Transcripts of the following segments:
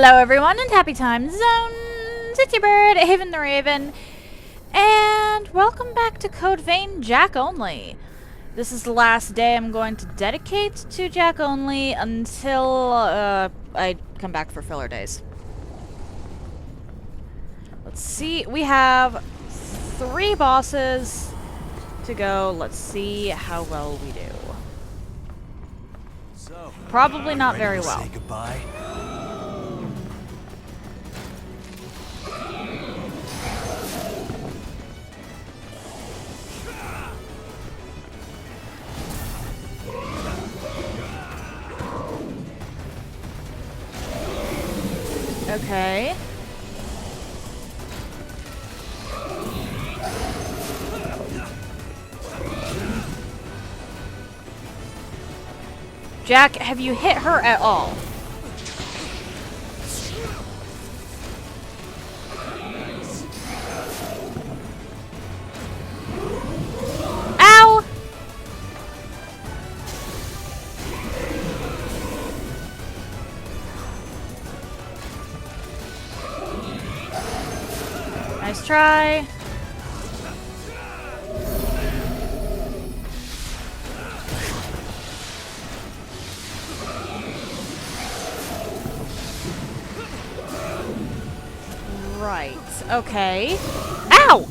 Hello everyone and happy time zones! It's your bird, Haven the Raven, and welcome back to Code Vein Jack Only. This is the last day I'm going to dedicate to Jack Only until I come back for filler days. Let's see, we have 3 bosses to go. Let's see how well we do. So, Probably not very well. Say goodbye. Okay. Jack, have you hit her at all? Ow! Nice try. Right. Okay. Ow!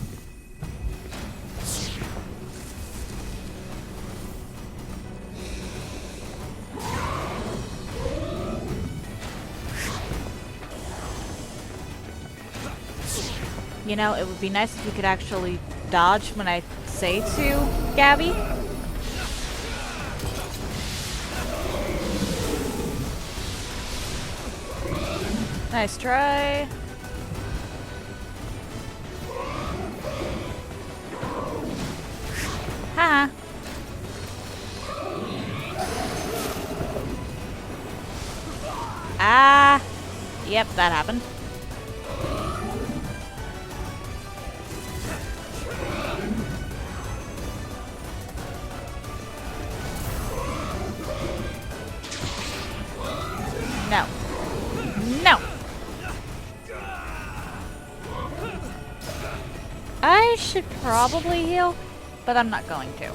You know, it would be nice if you could actually dodge when I say to, Gabby. Nice try. Haha. Ah. Yep, that happened. No. No. I should probably heal, but I'm not going to.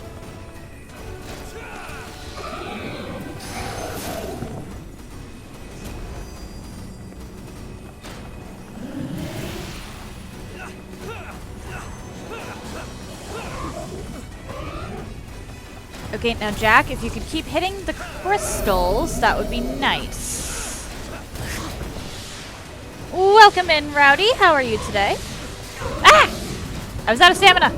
Okay, now Jack, if you could keep hitting the crystals, that would be nice. Welcome in, Rowdy. How are you today? Ah! I was out of stamina.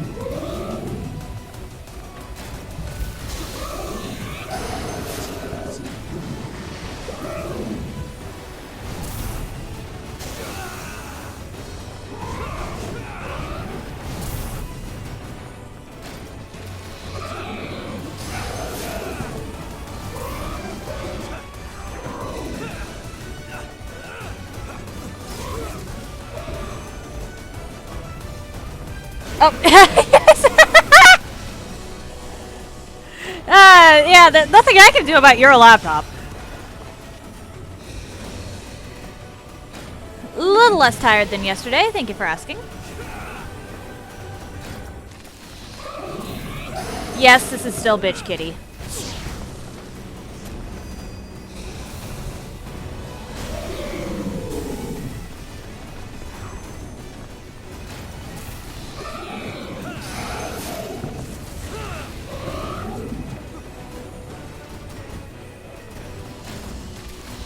Oh, yes. Yeah, nothing I can do about your laptop. A little less tired than yesterday, thank you for asking. Yes, this is still Bitch Kitty.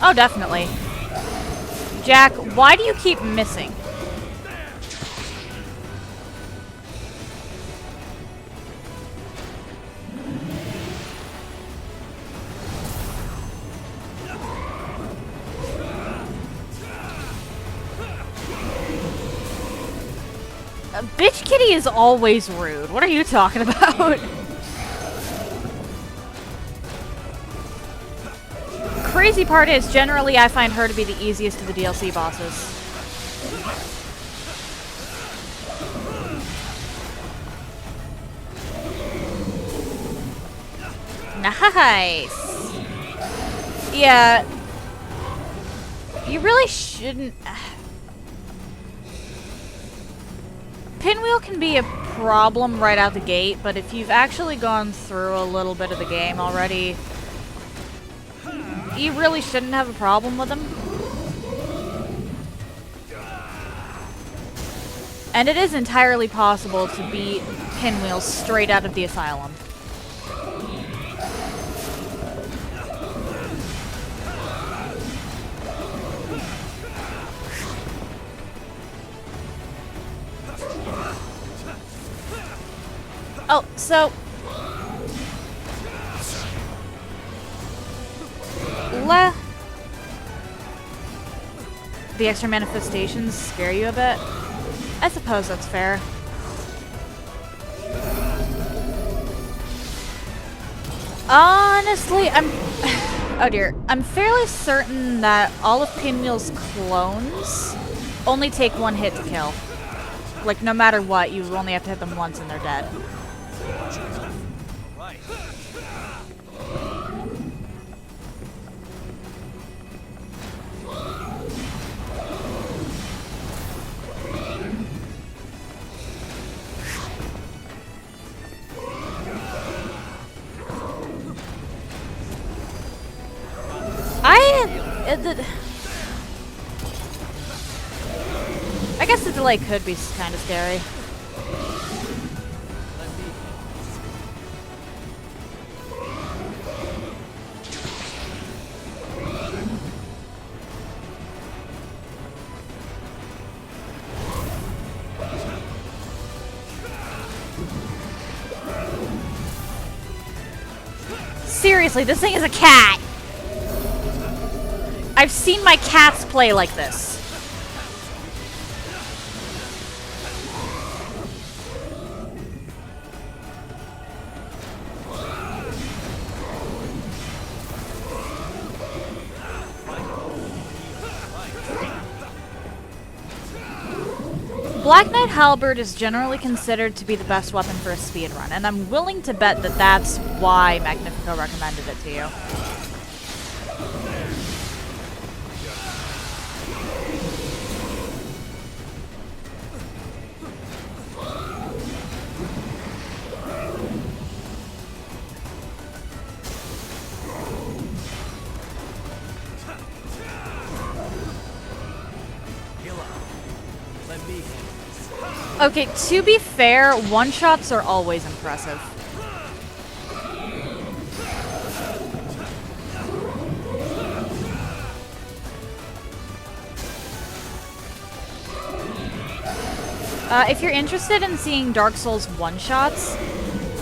Oh, definitely. Jack, why do you keep missing? Bitch Kitty is always rude. What are you talking about? Crazy part is, generally I find her to be the easiest of the DLC bosses. Nice! Yeah, You really shouldn't... Pinwheel can be a problem right out the gate, but if you've actually gone through a little bit of the game already, you really shouldn't have a problem with them. And it is entirely possible to beat Pinwheel straight out of the asylum. Oh, so... The extra manifestations scare you a bit? I suppose that's fair. Honestly, oh dear. I'm fairly certain that all of Pinwheel's clones only take one hit to kill. Like, no matter what, you only have to hit them once and they're dead. I guess the delay could be kind of scary. Seriously, this thing is a cat! I've seen my cats play like this. Black Knight Halberd is generally considered to be the best weapon for a speedrun, and I'm willing to bet that that's why Magnifico recommended it to you. Okay, to be fair, one-shots are always impressive. If you're interested in seeing Dark Souls one-shots,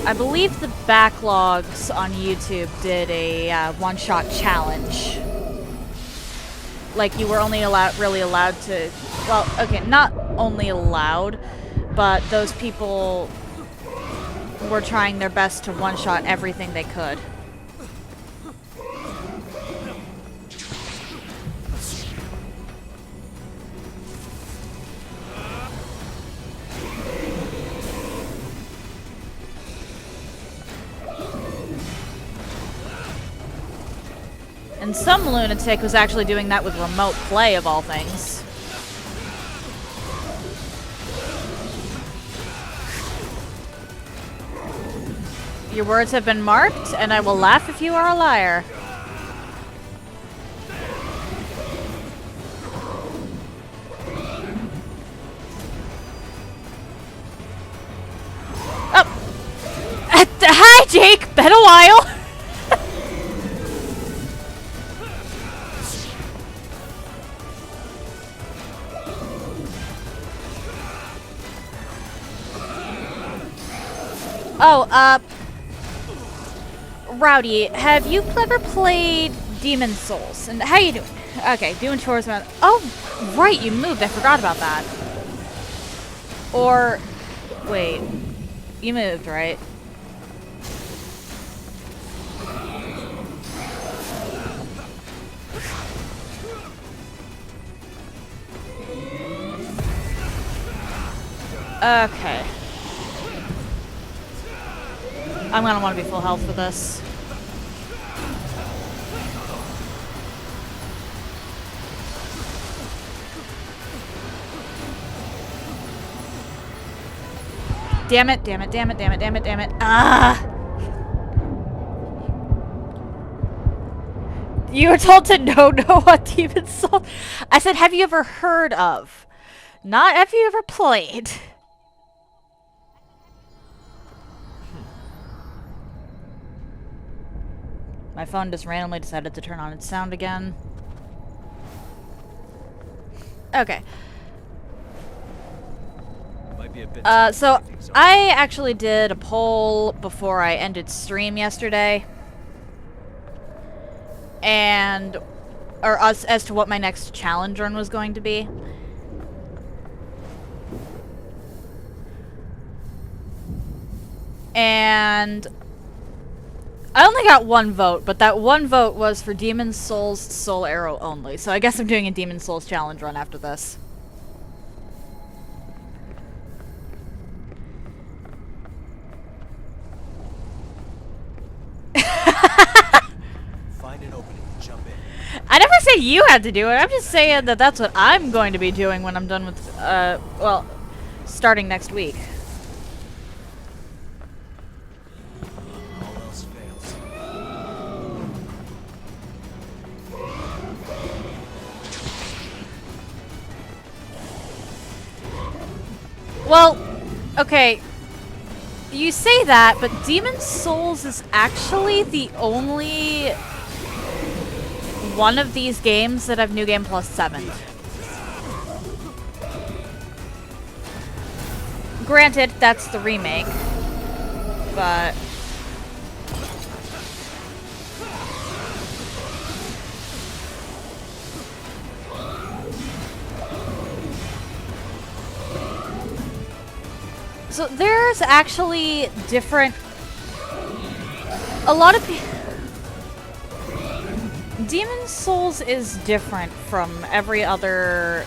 I believe the Backlogs on YouTube did a one-shot challenge. Like, you were only really allowed to... Well, okay, not only allowed, but those people were trying their best to one-shot everything they could. And some lunatic was actually doing that with remote play, of all things. Your words have been marked, and I will laugh if you are a liar. Oh! Hi, Jake! Been a while! Oh, Rowdy, have you ever played Demon Souls? And how you doing? Okay, doing chores around. Oh, right, you moved. I forgot about that. Or, wait, you moved, right? Okay. I'm gonna want to be full health for this. Damn it, damn it, damn it, damn it, damn it, damn it. Ah! You were told to know what Demon Souls... I said, have you ever heard of? Not have you ever played. My phone just randomly decided to turn on its sound again. Okay. So I actually did a poll before I ended stream yesterday. And... or as to what my next challenge run was going to be. And... I only got one vote, but that one vote was for Demon Souls Soul Arrow only. So I guess I'm doing a Demon Souls challenge run after this. Find an opening and jump in. I never said you had to do it. I'm just saying that that's what I'm going to be doing when I'm done with, well, starting next week. All else fails. Well, okay. You say that, but Demon Souls is actually the only one of these games that have New Game Plus 7. Granted, that's the remake, but... So there's actually different... A lot of people... Demon Souls is different from every other...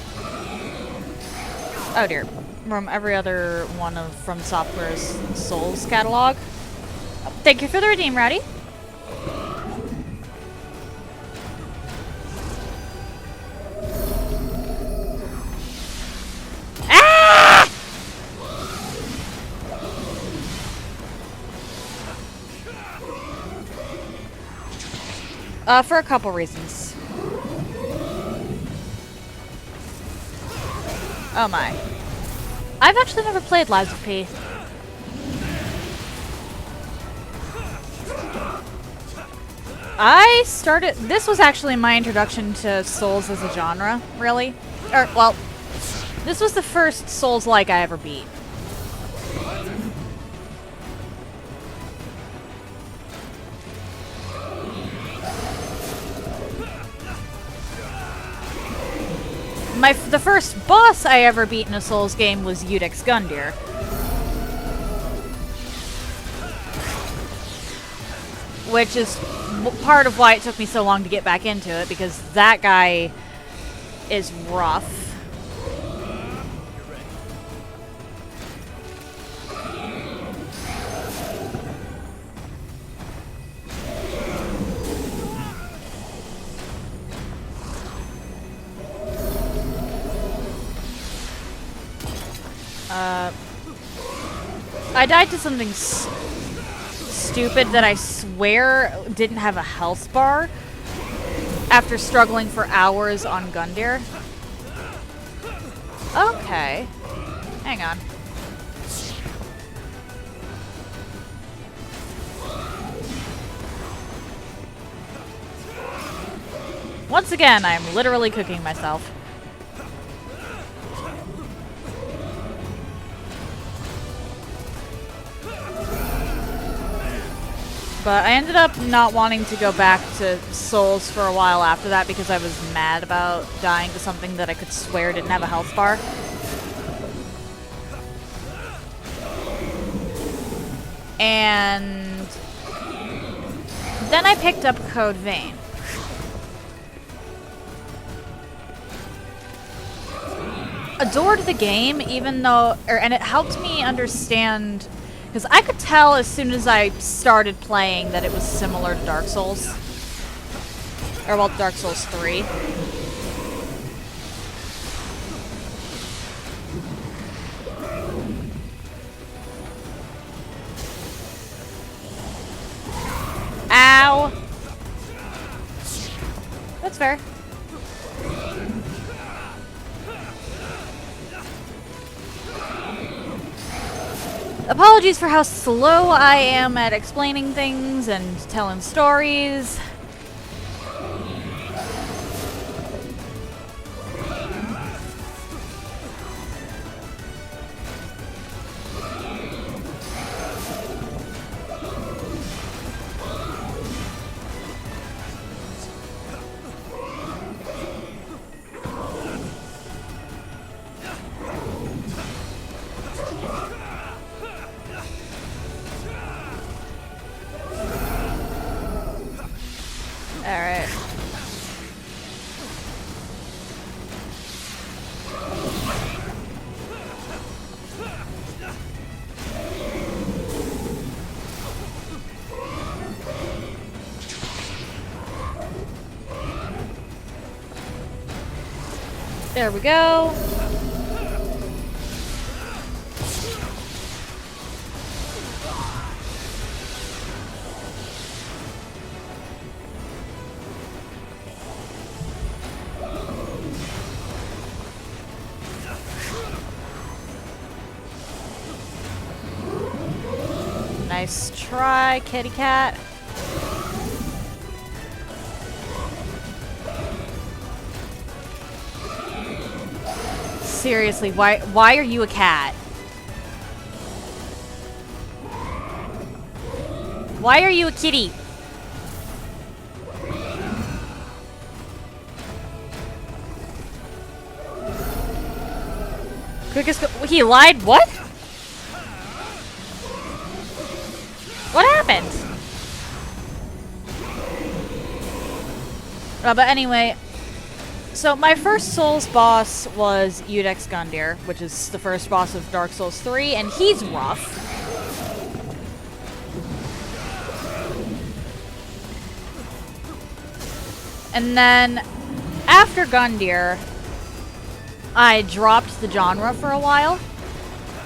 Oh dear. From every other one of From Software's Souls catalog. Thank you for the redeem, Rowdy. For a couple reasons. Oh my. I've actually never played Lives of P. I started... This was actually my introduction to Souls as a genre, really. Or, well, this was the first Souls-like I ever beat. The first boss I ever beat in a Souls game was Udex Gundyr. Which is part of why it took me so long to get back into it, because that guy is rough. I died to something stupid that I swear didn't have a health bar after struggling for hours on Gundyr. Okay. Hang on. Once again, I'm literally cooking myself. But I ended up not wanting to go back to Souls for a while after that because I was mad about dying to something that I could swear didn't have a health bar. And then I picked up Code Vein. Adored the game, even though, and it helped me understand, because I could tell as soon as I started playing that it was similar to Dark Souls. Or, well, Dark Souls 3. That's fair. Apologies for how slow I am at explaining things and telling stories. Alright. There we go. Nice try, kitty cat. Seriously, why are you a cat? Why are you a kitty? Quickest he lied? What? What happened? But anyway, so my first Souls boss was Udex Gundyr, which is the first boss of Dark Souls 3, and he's rough. And then, after Gundyr, I dropped the genre for a while.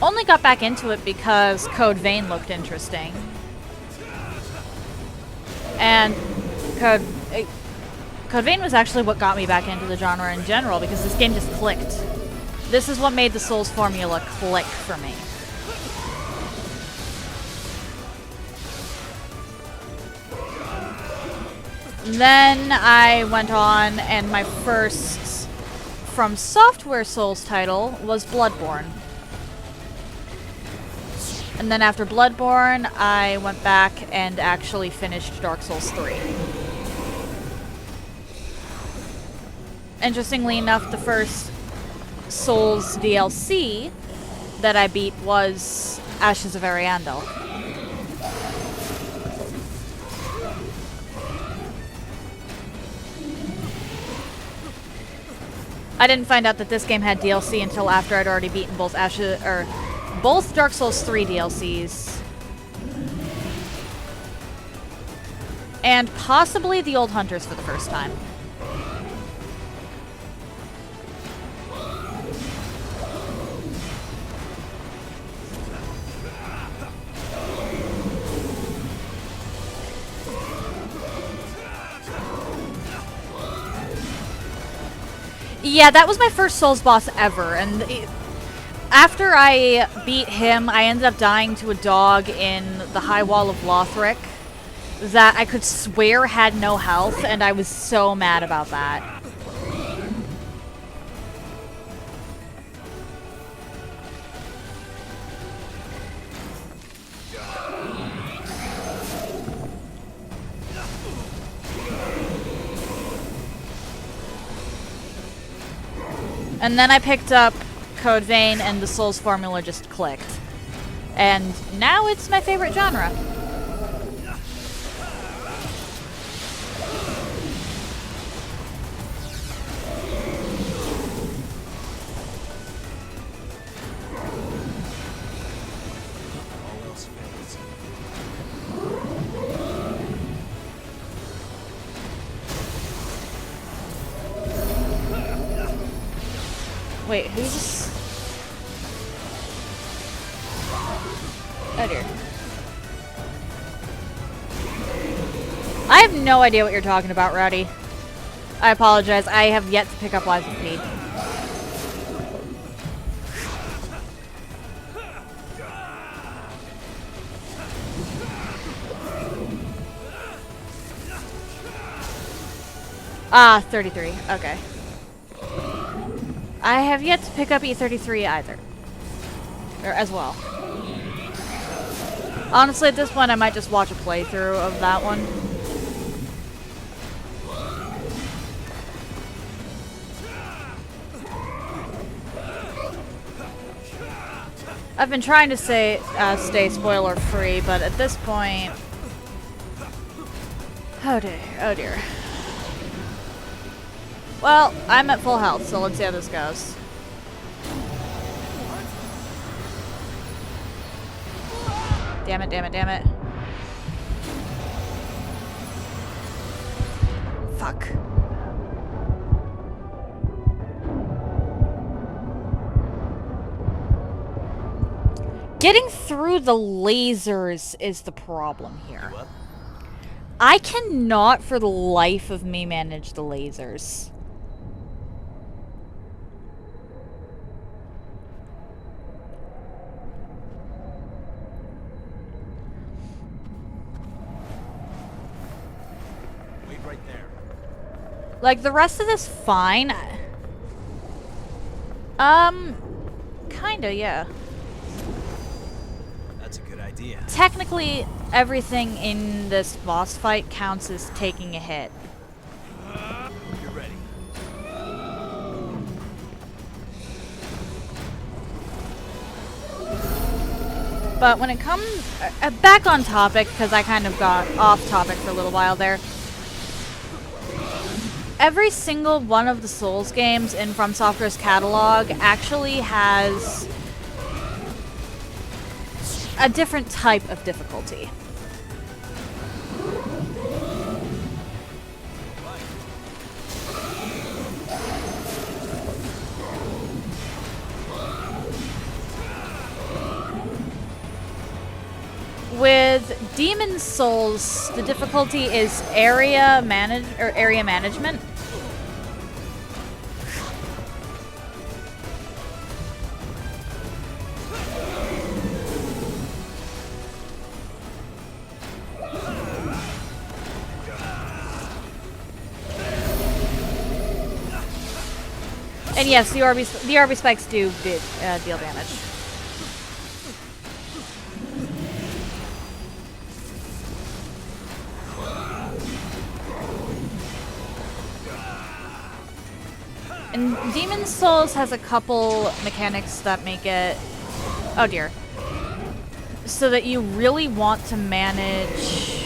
Only got back into it because Code Vein looked interesting. And Code Vein was actually what got me back into the genre in general, because this game just clicked. This is what made the Souls formula click for me. Then I went on, and my first From Software Souls title was Bloodborne. And then after Bloodborne, I went back and actually finished Dark Souls 3. Interestingly enough, the first Souls DLC that I beat was Ashes of Ariandel. I didn't find out that this game had DLC until after I'd already beaten both both Dark Souls 3 DLCs. And possibly the Old Hunters for the first time. Yeah, that was my first Souls boss ever, and after I beat him, I ended up dying to a dog in the High Wall of Lothric that I could swear had no health, and I was so mad about that. And then I picked up Code Vein, and the Souls formula just clicked. And now it's my favorite genre. Wait, who's... Oh dear. I have no idea what you're talking about, Rowdy. I apologize. I have yet to pick up Lies of P. Ah, 33. Okay. I have yet to pick up E33 either. Or as well. Honestly, at this point, I might just watch a playthrough of that one. I've been trying to stay spoiler-free, but at this point... Oh dear, oh dear. Well, I'm at full health, so let's see how this goes. Damn it, damn it, damn it. Fuck. Getting through the lasers is the problem here. I cannot for the life of me manage the lasers. Wait right there. Like, the rest of this, fine. Kinda, yeah. That's a good idea. Technically, everything in this boss fight counts as taking a hit. You're ready. But when it comes... back on topic, because I kind of got off topic for a little while there. Every single one of the Souls games in From Software's catalog actually has a different type of difficulty. With Demon Souls, the difficulty is area management. And yes, the RB spikes do deal damage. And Demon Souls has a couple mechanics that make it... Oh dear. So that you really want to manage...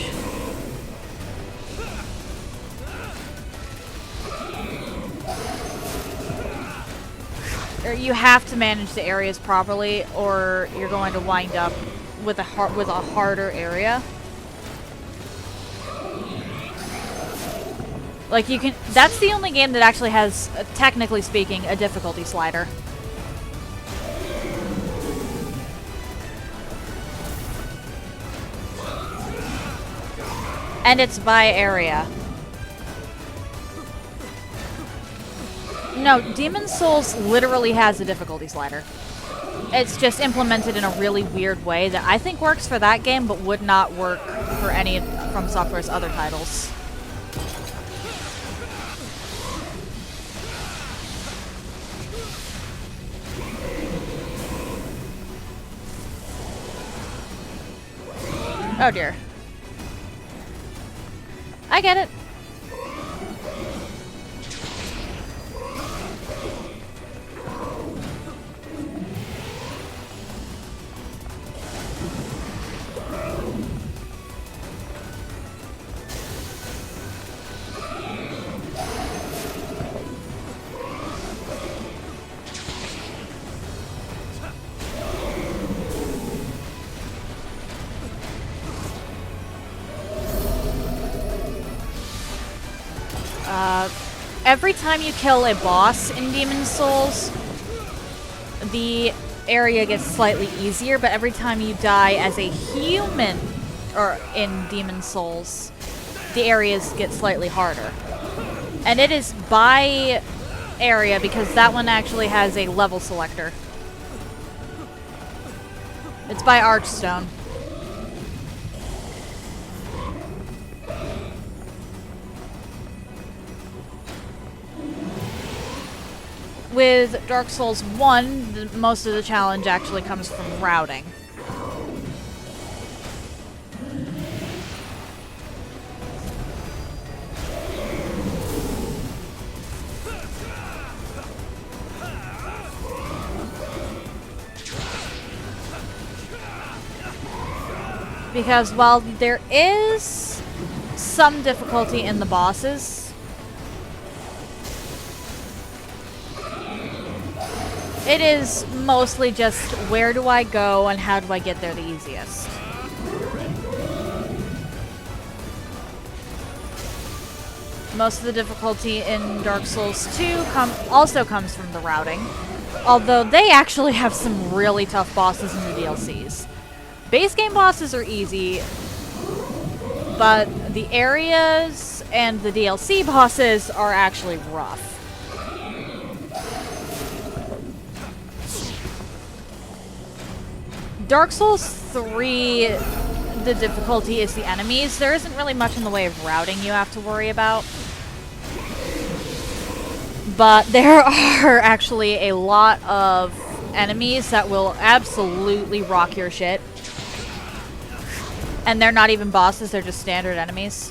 Or you have to manage the areas properly, or you're going to wind up with a harder area. Like, you can... That's the only game that actually has, technically speaking, a difficulty slider. And it's by area. No, Demon Souls literally has a difficulty slider. It's just implemented in a really weird way that I think works for that game, but would not work for any From Software's other titles. Oh dear. I get it. Every time you kill a boss in Demon Souls, the area gets slightly easier, but every time you die as a human, or in Demon Souls, the areas get slightly harder. And it is by area because that one actually has a level selector. It's by Archstone. With Dark Souls 1, most of the challenge actually comes from routing. Because while there is some difficulty in the bosses, it is mostly just where do I go and how do I get there the easiest. Most of the difficulty in Dark Souls 2 also comes from the routing, although they actually have some really tough bosses in the DLCs. Base game bosses are easy, but the areas and the DLC bosses are actually rough. Dark Souls 3, the difficulty is the enemies. There isn't really much in the way of routing you have to worry about. But there are actually a lot of enemies that will absolutely rock your shit. And they're not even bosses, they're just standard enemies.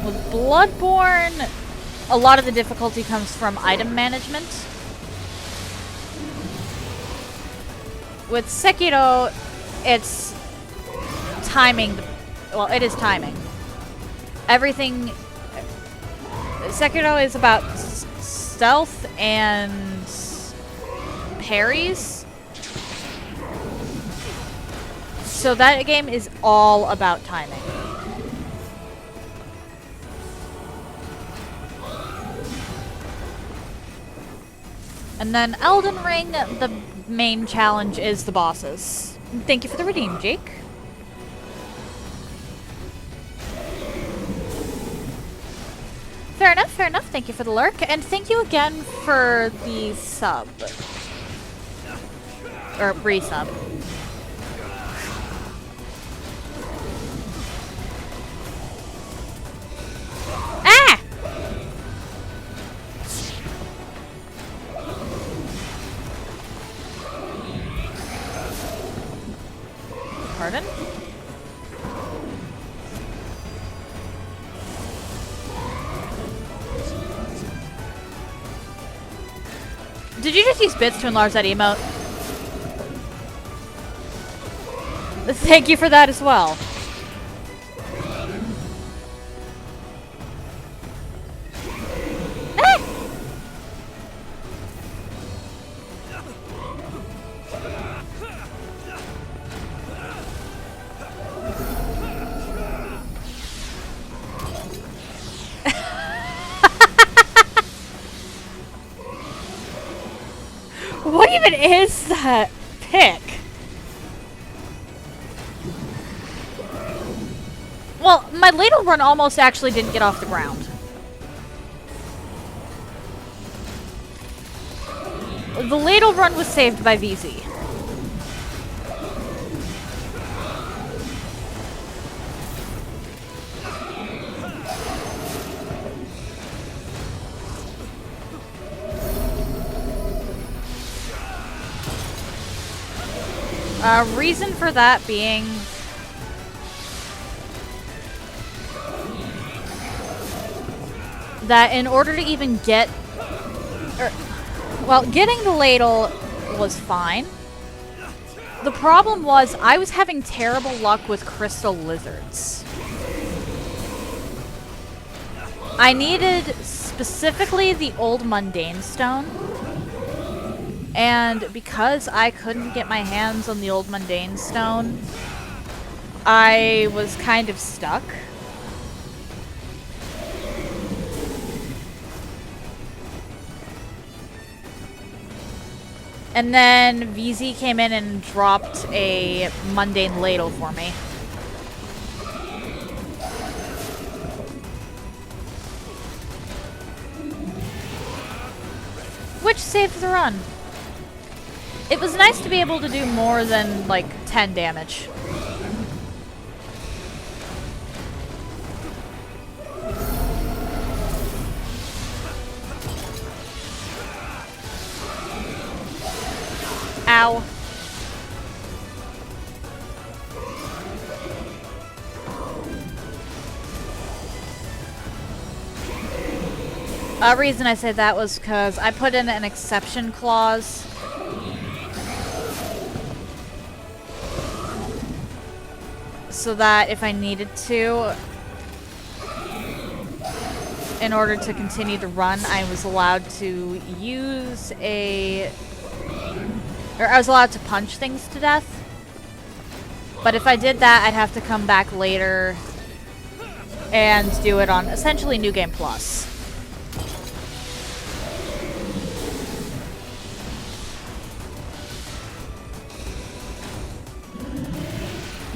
With Bloodborne, a lot of the difficulty comes from item management. With Sekiro, it's timing. Well, it is timing. Everything... Sekiro is about stealth and parries. So that game is all about timing. And then Elden Ring, the main challenge is the bosses. Thank you for the redeem, Jake. Fair enough, fair enough. Thank you for the lurk. And thank you again for the sub. Or resub. Ah! Pardon? Did you just use bits to enlarge that emote? Thank you for that as well. Ah! What even is that pick? Well, my ladle run almost actually didn't get off the ground. The ladle run was saved by VZ. Reason for that being that in order to even get, well, getting the ladle was fine. The problem was I was having terrible luck with crystal lizards. I needed specifically the old mundane stone. And because I couldn't get my hands on the old mundane stone, I was kind of stuck. And then VZ came in and dropped a mundane ladle for me. Which saved the run. It was nice to be able to do more than, like, 10 damage. Ow. A reason I said that was because I put in an exception clause. So that if I needed to, in order to continue the run, I was allowed to use a... Or I was allowed to punch things to death. But if I did that, I'd have to come back later and do it on essentially New Game Plus.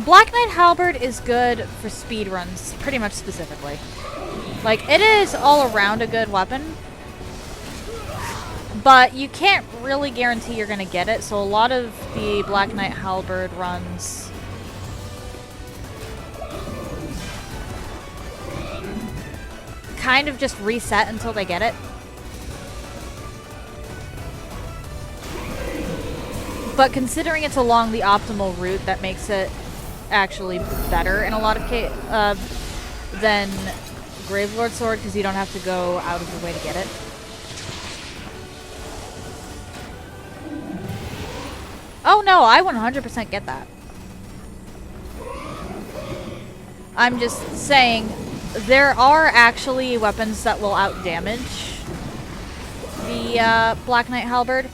Black Knight Halberd is good for speedruns, pretty much specifically. Like, it is all around a good weapon, but you can't really guarantee you're gonna get it, so a lot of the Black Knight Halberd runs kind of just reset until they get it. But considering it's along the optimal route, that makes it actually better in a lot of cases than Gravelord Sword, because you don't have to go out of your way to get it. Oh no, I 100% get that. I'm just saying, there are actually weapons that will outdamage the Black Knight Halberd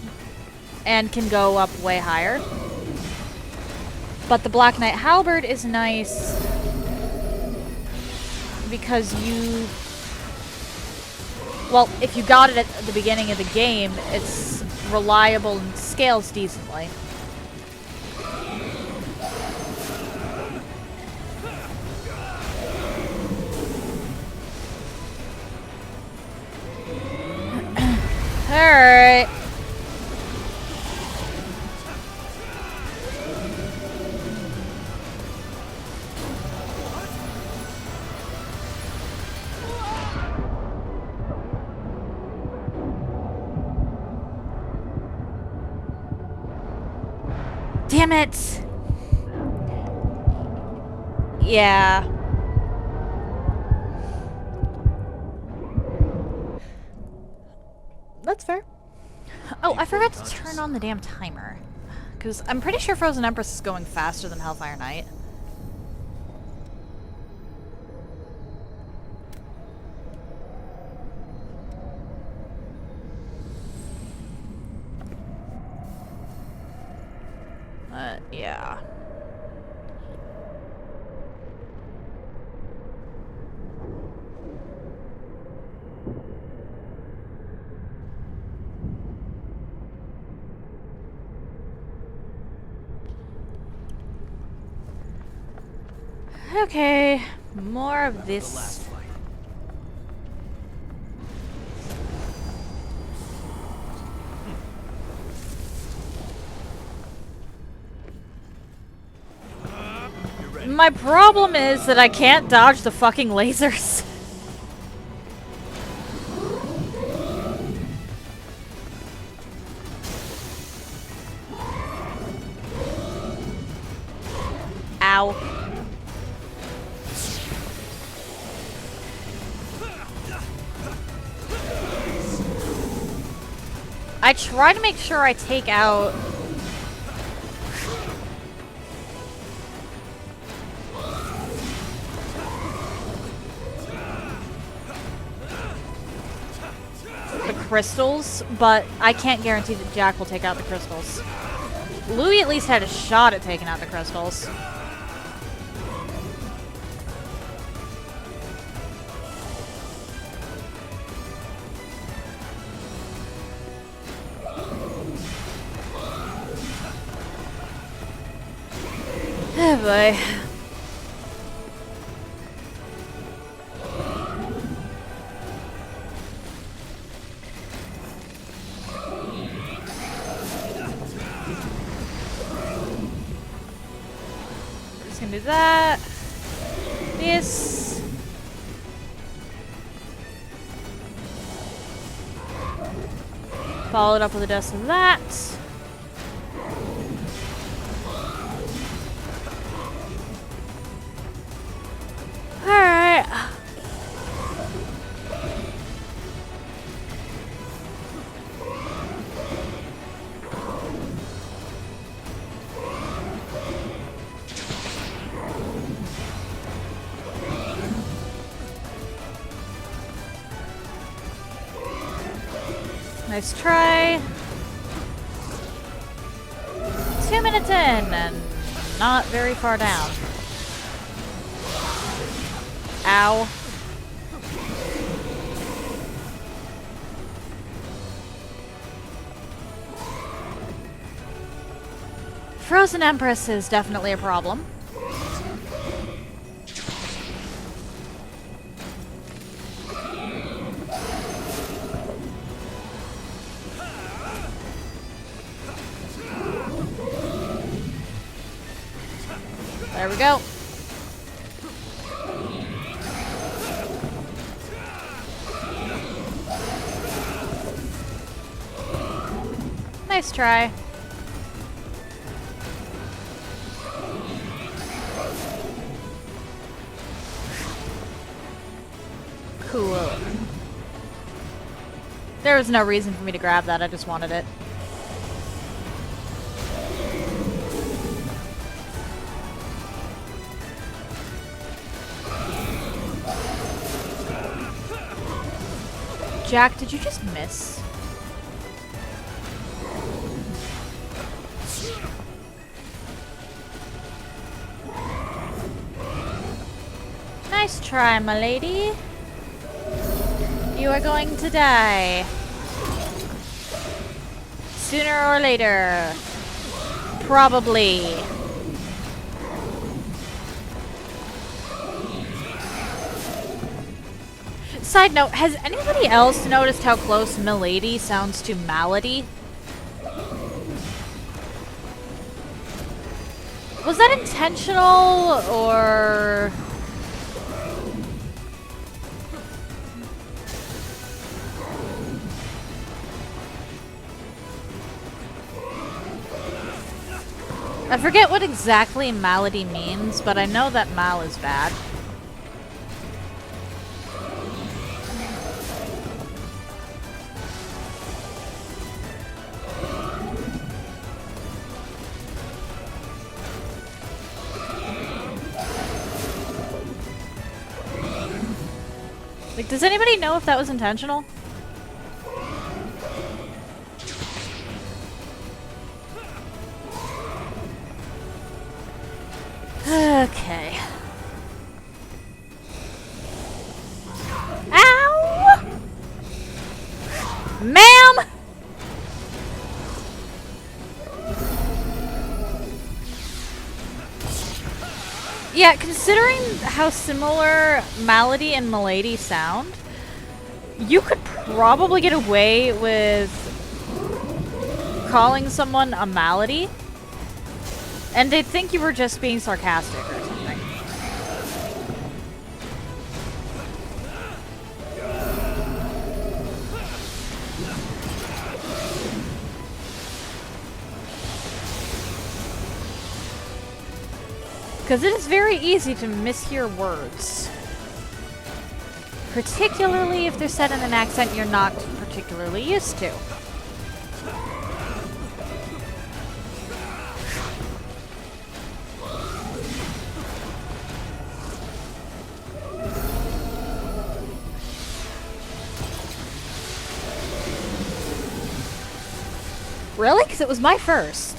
and can go up way higher. But the Black Knight Halberd is nice because you... Well, if you got it at the beginning of the game, it's reliable and scales decently. Alright. Damn it! Yeah. That's fair. Oh, I forgot to turn on the damn timer. Because I'm pretty sure Frozen Empress is going faster than Hellfire Knight. Yeah. Okay, more of this. My problem is that I can't dodge the fucking lasers. Ow. I try to make sure I take out... the crystals, but I can't guarantee that Jack will take out the crystals. Louis at least had a shot at taking out the crystals. boy. Just gonna do that. This. Follow it up with a dust of that. Alright. Nice try. 2 minutes in and not very far down. Ow. Frozen Empress is definitely a problem. There we go. Nice try. Cool. There was no reason for me to grab that, I just wanted it. Jack, did you just miss? Nice try, my lady. You are going to die. Sooner or later. Probably. Side note, has anybody else noticed how close Milady sounds to Malady? Was that intentional, or... I forget what exactly Malady means, but I know that Mal is bad. Like, does anybody know if that was intentional? Okay. Ow! Ma'am! Yeah, considering how similar Malady and Milady sound, you could probably get away with calling someone a Malady, and they'd think you were just being sarcastic or something. Because it is very easy to mishear words. Particularly if they're said in an accent you're not particularly used to. Really? Because it was my first.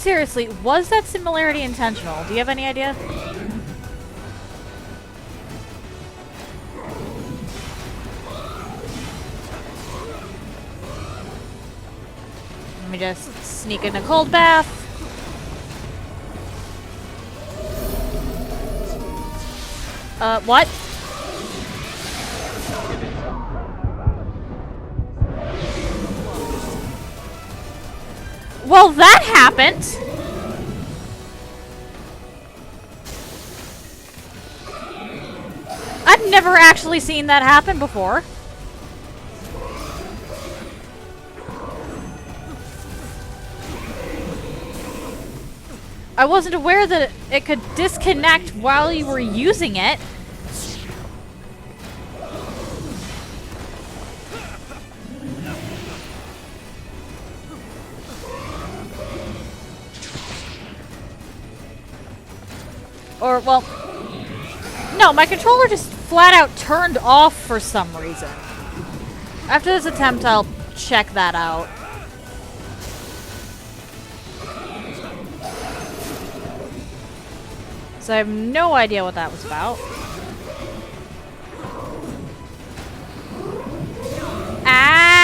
seriously, was that similarity intentional? Do you have any idea? Let me just sneak in a cold bath. What? Well, that happened! I've never actually seen that happen before. I wasn't aware that it could disconnect while you were using it. Or, well, no, my controller just flat out turned off for some reason. After this attempt, I'll check that out. So I have no idea what that was about. Ow!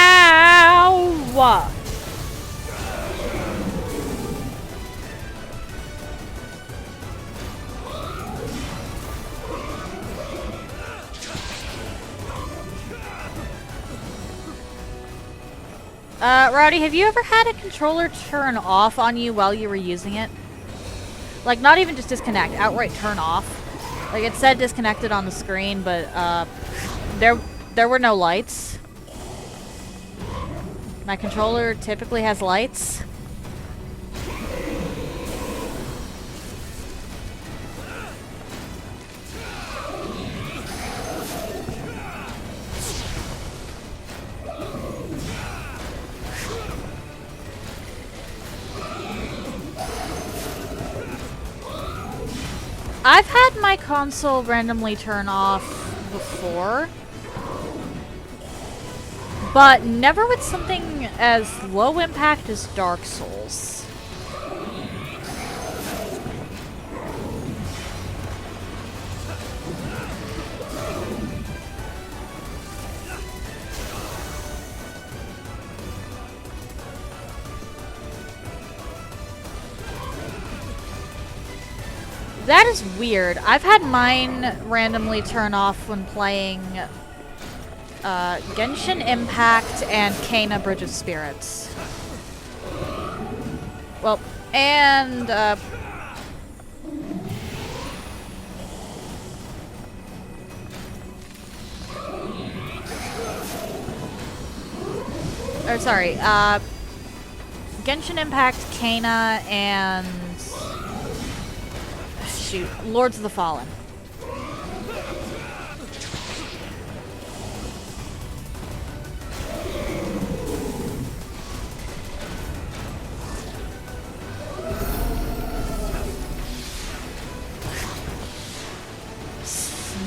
Rowdy, have you ever had a controller turn off on you while you were using it? Like, not even just disconnect, outright turn off. Like, it said disconnected on the screen, but, there were no lights. My controller typically has lights. I've had my console randomly turn off before, but never with something as low impact as Dark Souls. That is weird. I've had mine randomly turn off when playing Genshin Impact and Kena Bridge of Spirits. Well, and or sorry, Genshin Impact, Kena, and shoot, Lords of the Fallen.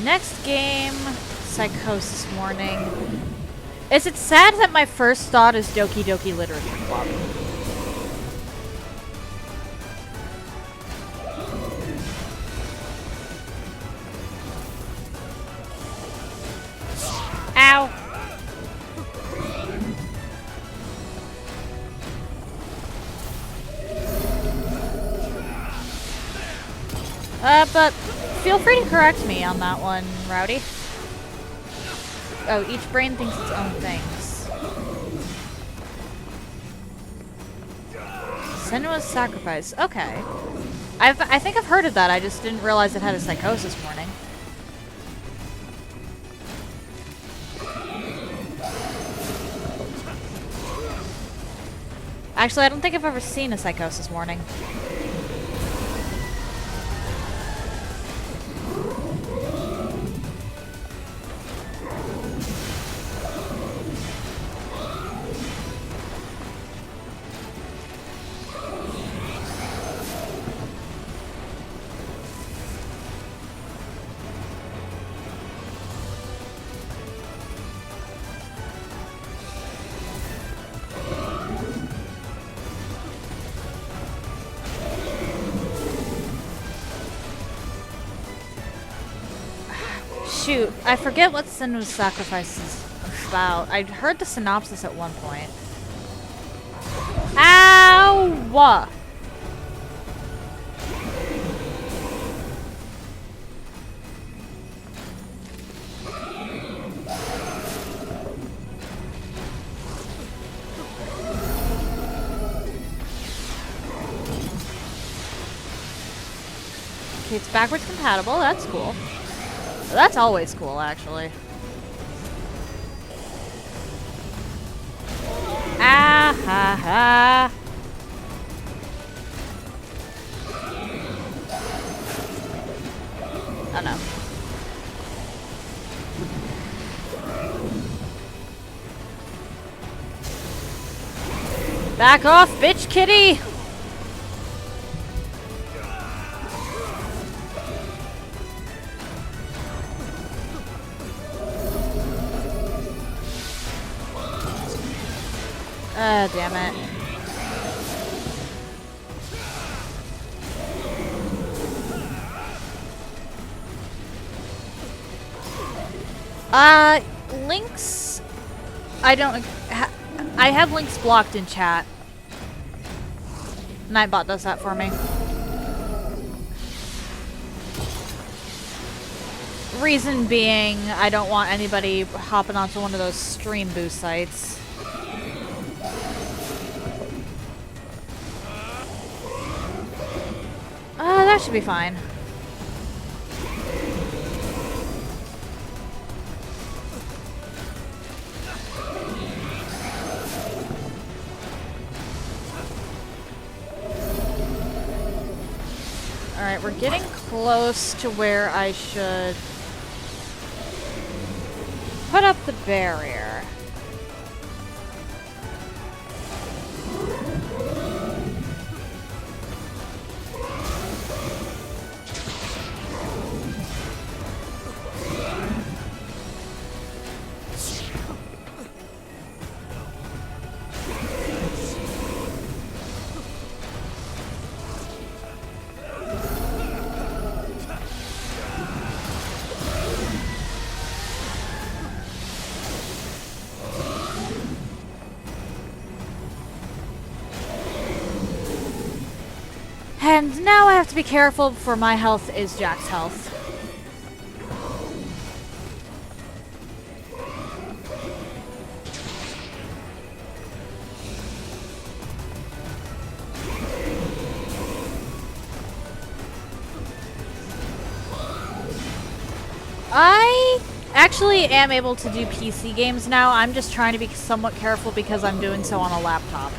Next game, Psychosis Morning. Is it sad that my first thought is Doki Doki Literature Club? Ow! But feel free to correct me on that one, Rowdy. Oh, each brain thinks its own things. Senua's Sacrifice. Okay. I think I've heard of that. I just didn't realize it had a Psychosis Morning. Actually, I don't think I've ever seen a Psychosis Morning. shoot. I forget what Sinu's Sacrifice is about. I heard the synopsis at one point. Ow! Okay, it's backwards compatible. That's cool. That's always cool, actually. Ah ha ha. Oh no. Back off, bitch kitty! Damn it. Links... I don't... I have links blocked in chat. Nightbot does that for me. Reason being, I don't want anybody hopping onto one of those stream boost sites. That should be fine. Alright, we're getting close to where I should put up the barrier. And now I have to be careful, for my health is Jack's health. I actually am able to do PC games now. I'm just trying to be somewhat careful because I'm doing so on a laptop.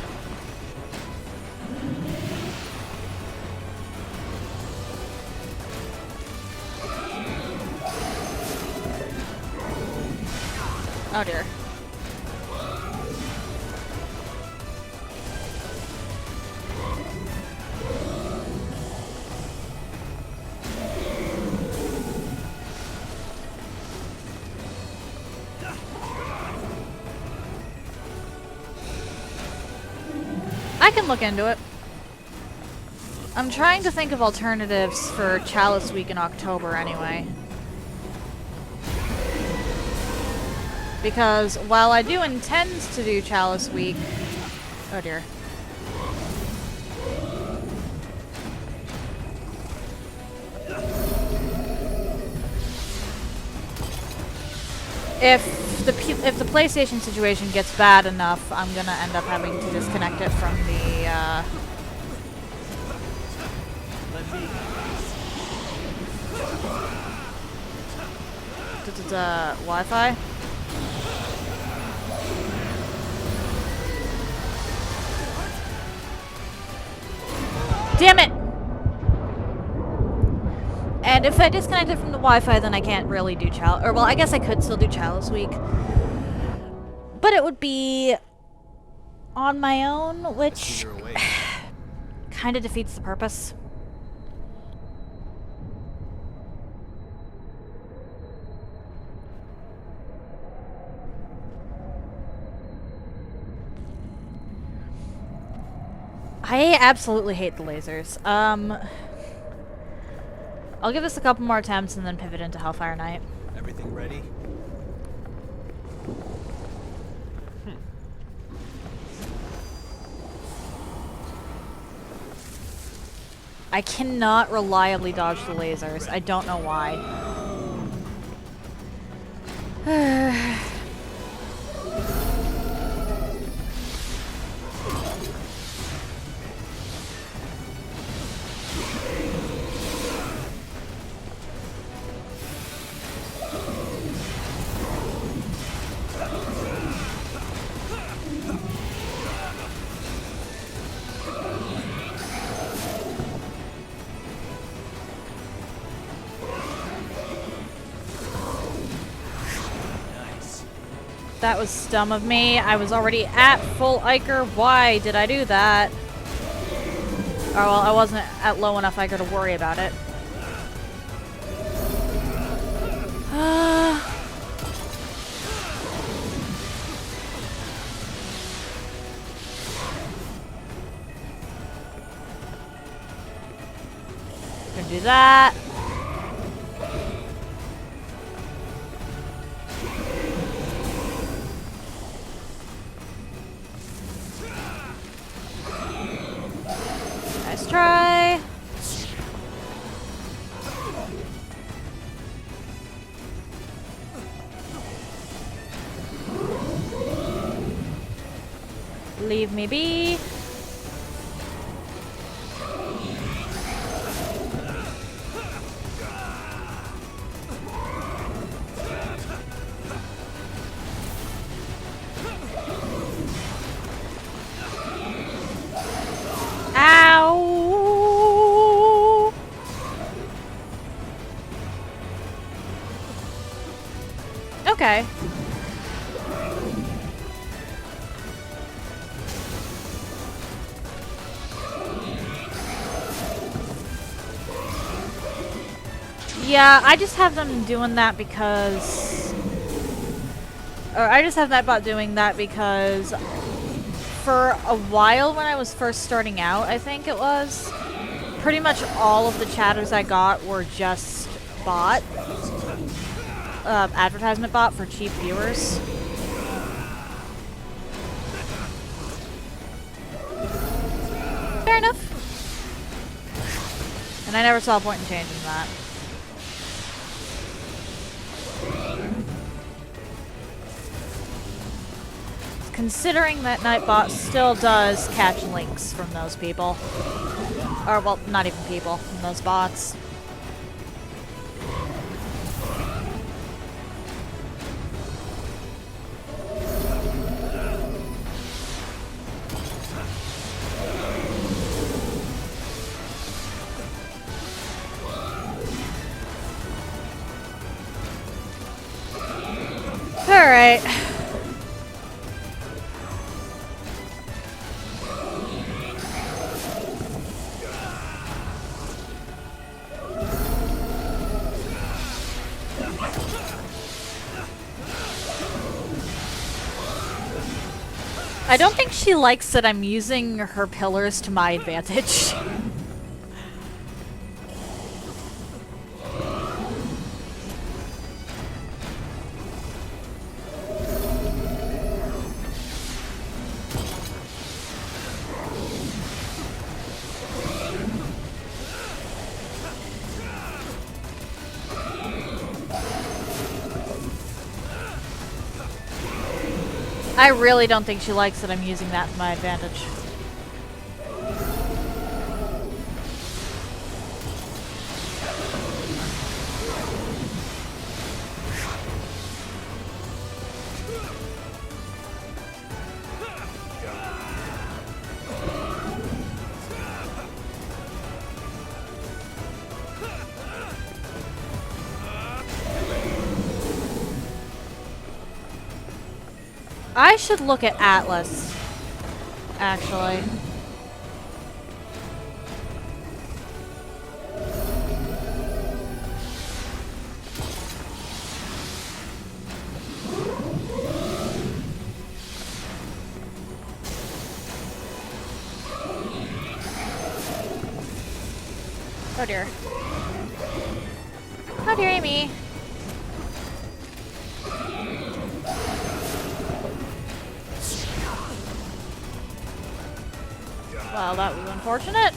Oh dear. I can look into it. I'm trying to think of alternatives for Chalice Week in October anyway. Because while I do intend to do Chalice Week... Oh dear. If the PlayStation situation gets bad enough, I'm gonna end up having to disconnect it from the Wi-Fi. Damn it! And if I disconnect it from the Wi-Fi, then I can't really do Chalice... Or, well, I guess I could still do Chalice Week. But it would be on my own, which kind of defeats the purpose. I absolutely hate the lasers. I'll give this a couple more attempts and then pivot into Hellfire Knight. Everything ready? I cannot reliably dodge the lasers. I don't know why. That was dumb of me. I was already at full Iker. Why did I do that? Oh, well, I wasn't at low enough Iker to worry about it. Gonna do that. Nice try. Leave me be. Ow! Okay. Yeah, I just have them doing that because... Or I just have that bot doing that because for a while when I was first starting out, I think it was, pretty much all of the chatters I got were just bot. Advertisement bot for cheap viewers. Fair enough. And I never saw a point in changing that. Considering that Nightbot still does catch links from those people. Or, well, not even people, from those bots. Alright. I don't think she likes that I'm using her pillars to my advantage. I really don't think she likes that I'm using that to my advantage. I should look at Atlas, actually. Oh dear. Oh dear, Amy. Well, that was unfortunate.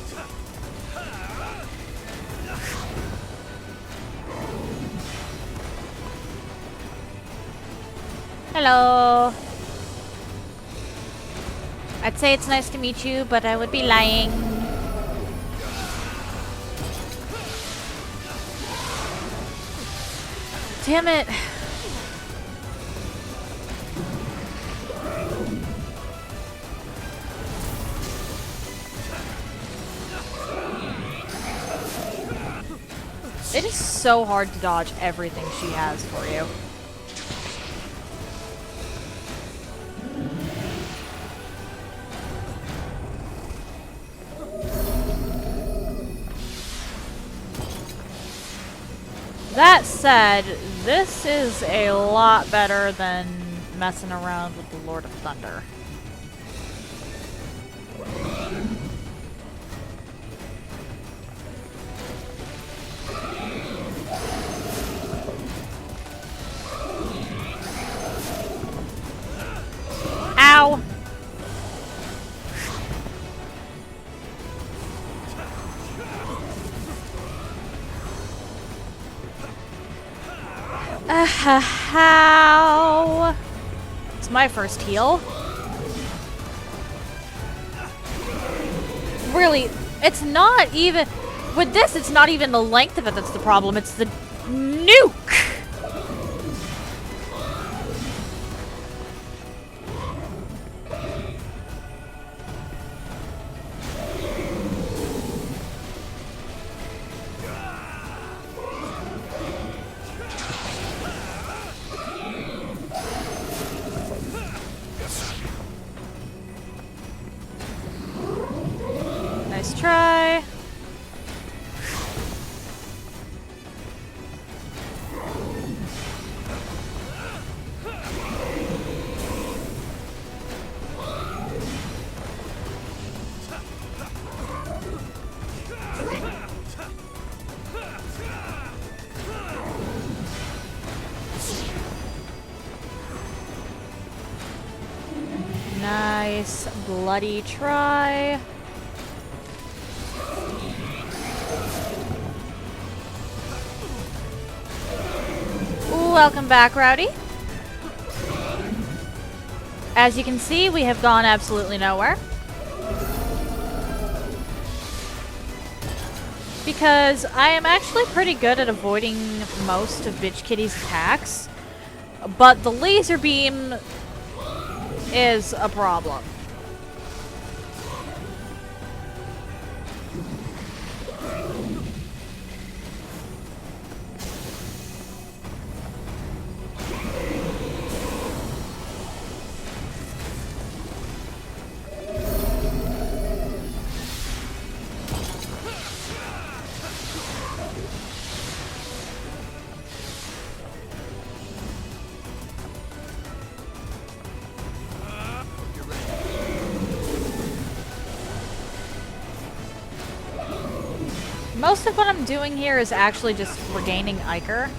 Hello. I'd say it's nice to meet you, but I would be lying. Damn it. It is so hard to dodge everything she has for you. That said, this is a lot better than messing around with the Lord of Thunder. Ow! How? It's my first heal. Really, it's not even... With this, it's not even the length of it that's the problem. It's the nuke! Nice try. Nice bloody try. Welcome back, Rowdy. As you can see, we have gone absolutely nowhere. Because I am actually pretty good at avoiding most of Bitch Kitty's attacks, but the laser beam is a problem. Most of what I'm doing here is actually just regaining Iker.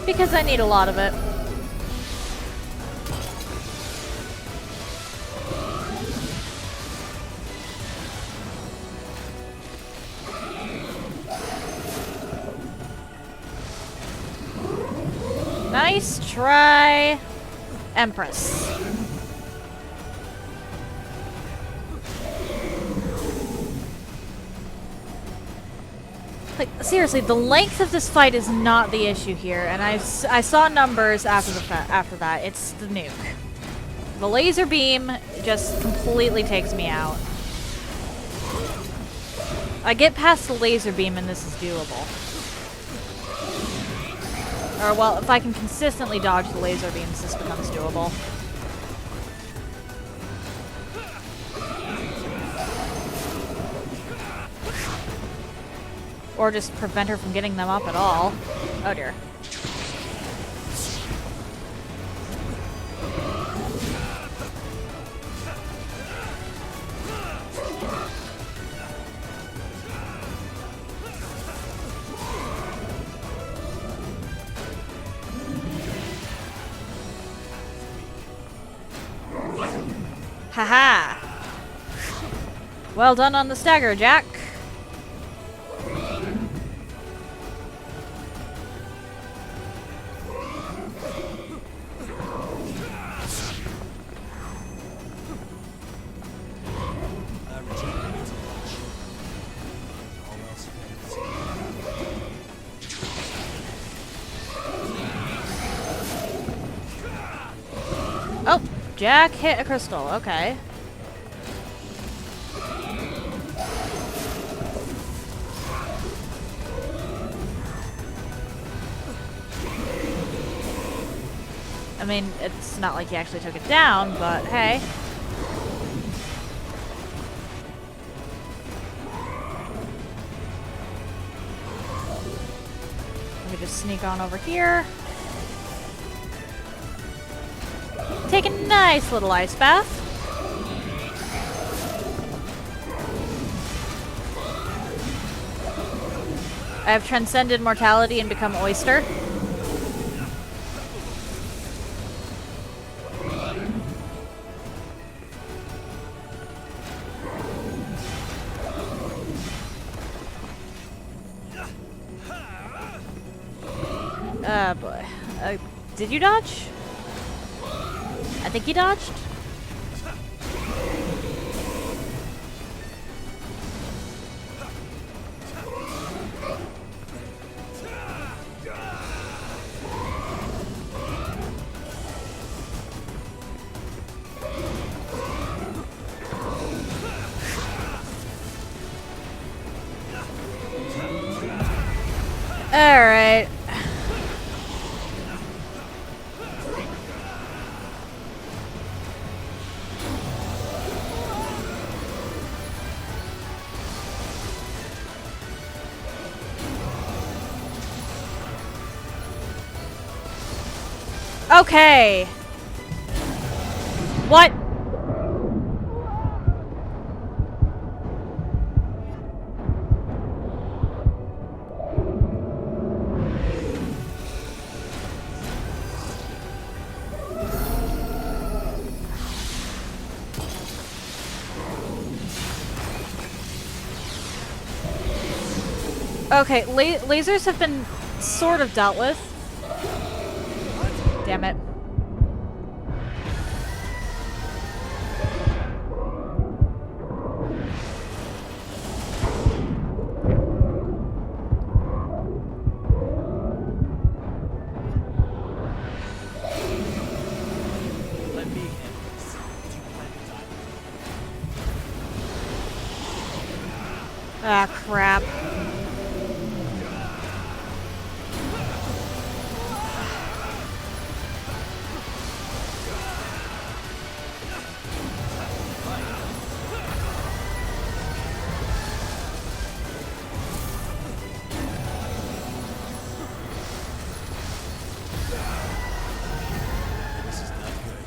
Because I need a lot of it. Nice try, Empress. Like, seriously, the length of this fight is not the issue here, and I saw numbers after that. It's the nuke. The laser beam just completely takes me out. I get past the laser beam and this is doable. Or, well, if I can consistently dodge the laser beams, this becomes doable. Or just prevent her from getting them up at all. Oh dear. Haha. Well done on the stagger, Jack. Oh, Jack hit a crystal. Okay. I mean, it's not like he actually took it down, but hey. Let me just sneak on over here. Take a nice little ice bath. I have transcended mortality and become oyster. Oh boy. Did you dodge? I think he dodged. All right. Okay. What? Okay, lasers have been sort of dealt with. Damn it. Let me handle this. Do you plan to die? Ah, crap. This is not good.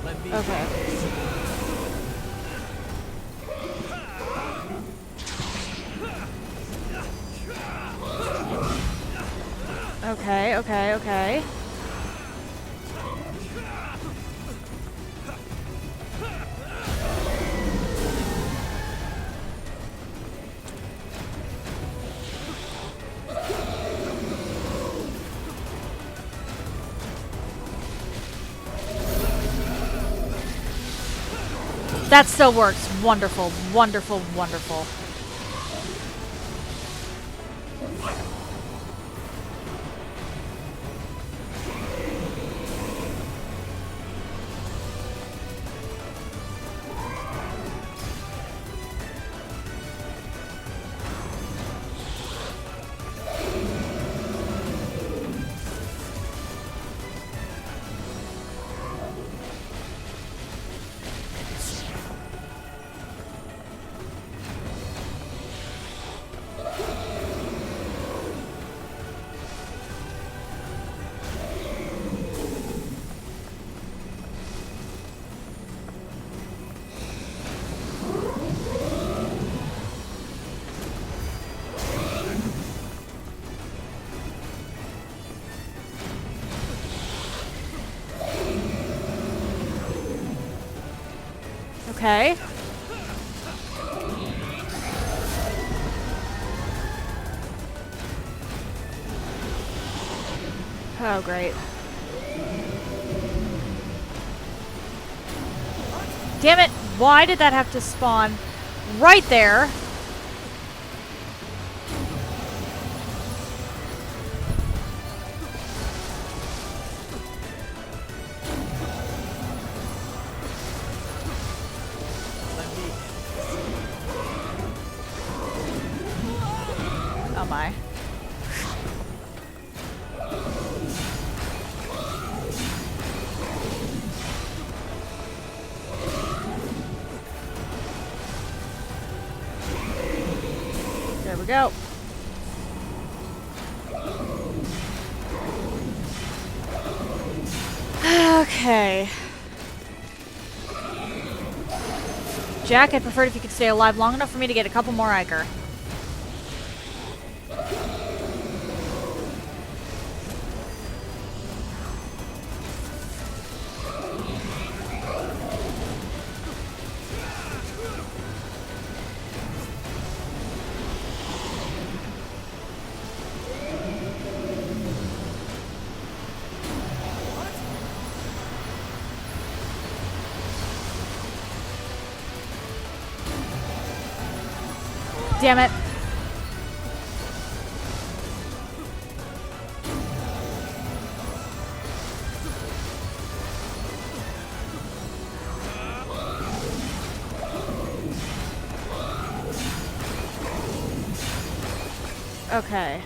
Let me Okay. Okay, okay, okay. That still works. Wonderful, wonderful, wonderful. Okay. Oh, great. Damn it! Why did that have to spawn right there? Oh my. There we go. Okay. Jack, I'd prefer it if you could stay alive long enough for me to get a couple more Iker. Damn it. Okay.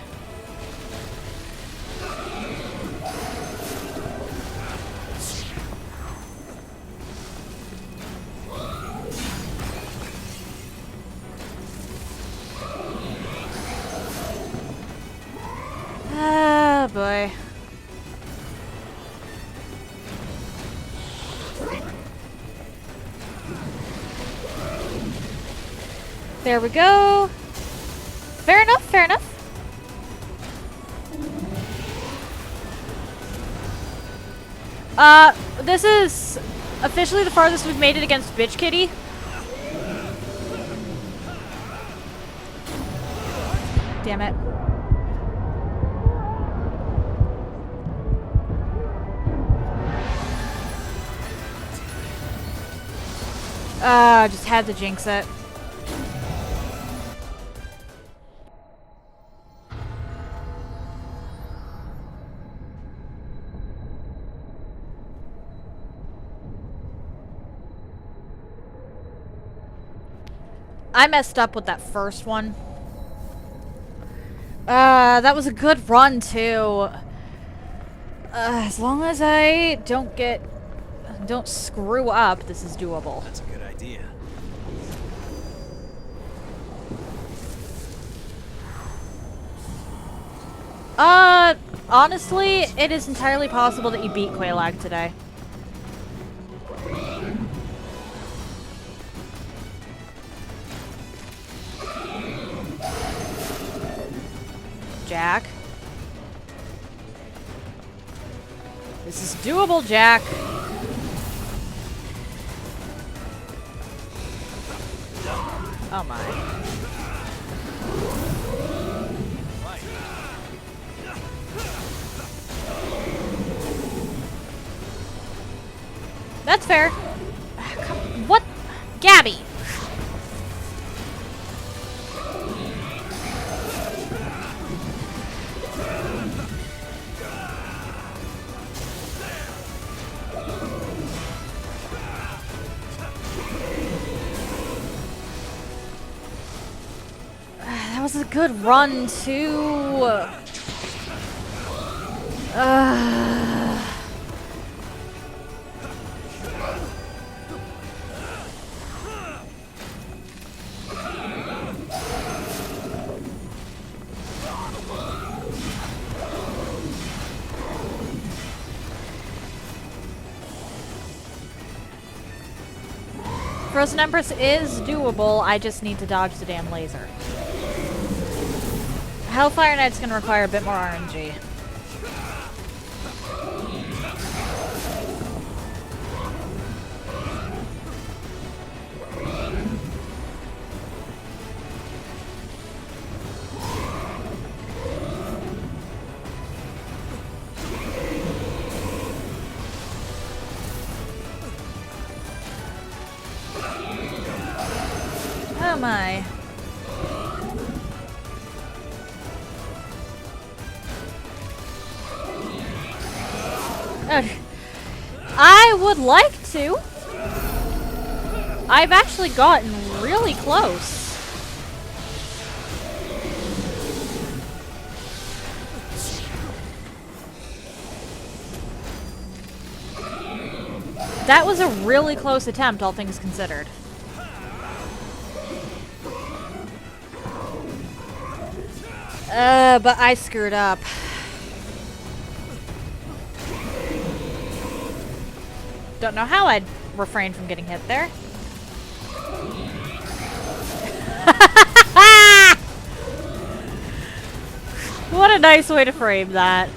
Oh boy. There we go. Fair enough, fair enough. This is officially the farthest we've made it against Bitch Kitty. Damn it. Just had to jinx it. I messed up with that first one. That was a good run too. As long as I don't screw up, this is doable. That's a good idea. Honestly, it is entirely possible that you beat Quelaag today. Jack. This is doable, Jack. Oh my. That's fair. What? Gabby. That was a good run, too. Frozen Empress is doable, I just need to dodge the damn laser. Hellfire Knight's gonna require a bit more RNG. my. I would like to. I've actually gotten really close. That was a really close attempt, all things considered. But I screwed up. Don't know how I'd refrain from getting hit there. What a nice way to frame that.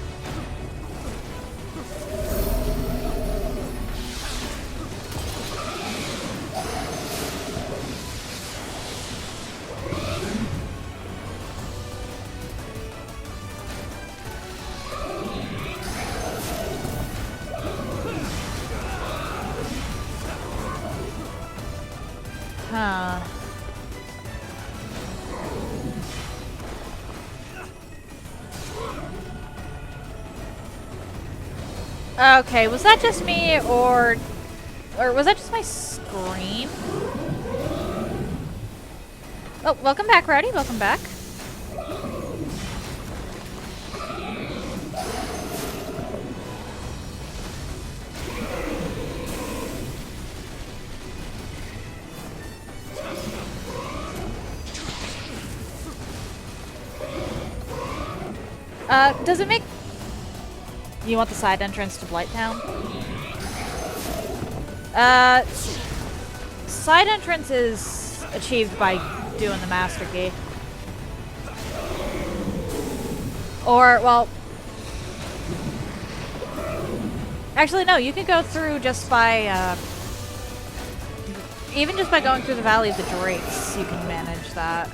Huh. Okay, was that just me, or was that just my screen? Oh, welcome back, Rowdy. Welcome back. Does it make... You want the side entrance to Blighttown? Side entrance is achieved by doing the Master Key. Or, well... Actually, no, you can go through just by, even just by going through the Valley of the Drakes, you can manage that.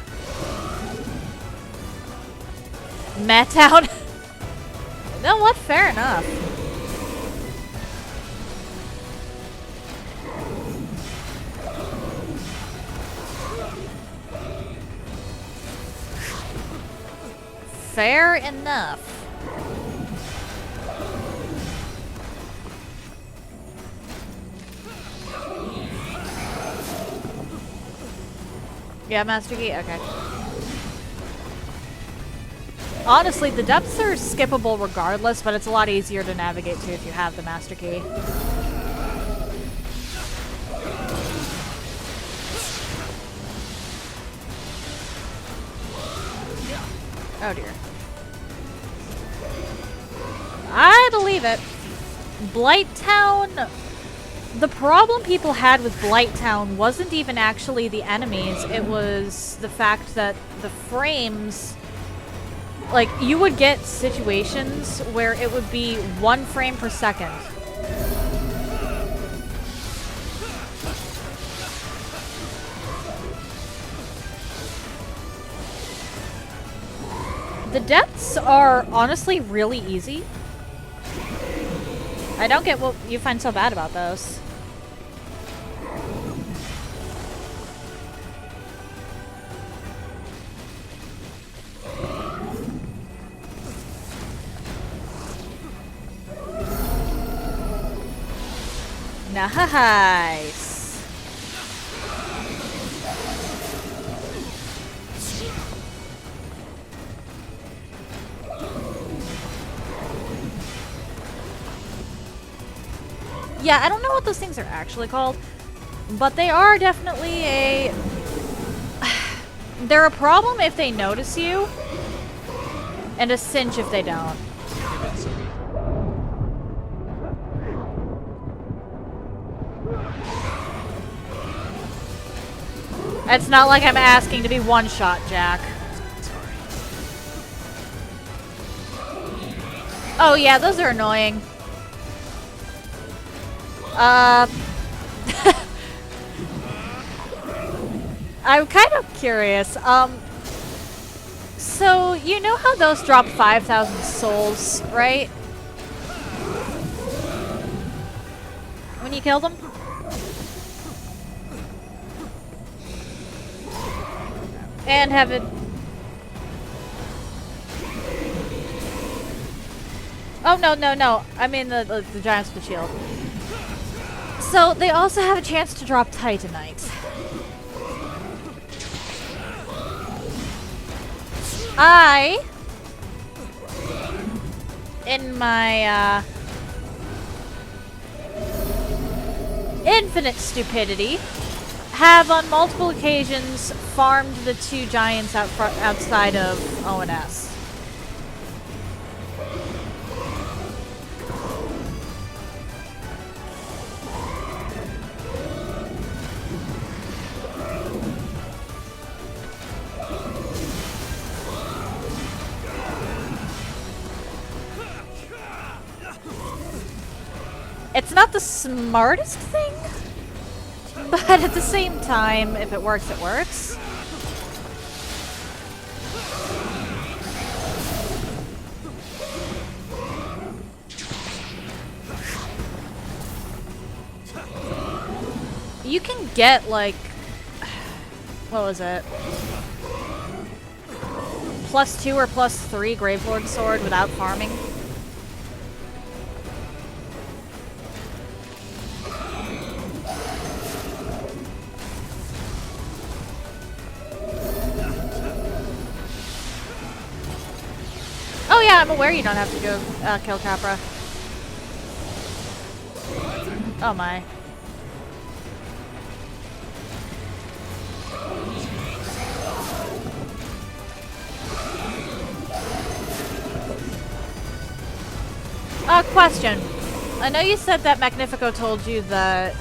Met out? You know what? Fair enough. Fair enough. Yeah, Master Key? Okay. Honestly, the depths are skippable regardless, but it's a lot easier to navigate to if you have the Master Key. Oh dear. I believe it. Blighttown... The problem people had with Blighttown wasn't even actually the enemies, it was the fact that the frames... Like, you would get situations where it would be 1 frame per second. The depths are honestly really easy. I don't get what you find so bad about those. Nice. Yeah, I don't know what those things are actually called, but they are definitely a... They're a problem if they notice you, and a cinch if they don't. It's not like I'm asking to be one-shot, Jack. Sorry. Oh yeah, those are annoying. I'm kind of curious. So you know how those drop 5,000 souls, right? When you kill them? And have it... Oh, no, no, no. I mean the giants with the shield. So, they also have a chance to drop Titanite. In my, infinite stupidity, have on multiple occasions farmed the 2 giants outside of ONS. It's not the smartest thing, but at the same time, if it works, it works. You can get, like, what was it? +2 or +3 Gravelord Sword without farming. Oh yeah, I'm aware you don't have to go kill Capra. Oh my. Question. I know you said that Magnifico told you that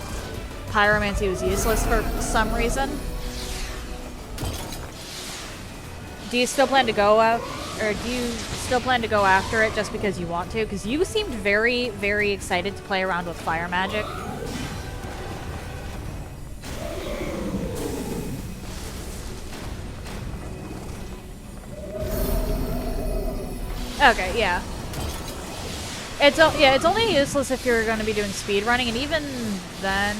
pyromancy was useless for some reason. Do you still plan to go out, or do you still plan to go after it just because you want to? Because you seemed very, very excited to play around with fire magic. Okay, yeah. It's only useless if you're going to be doing speed running, and even then,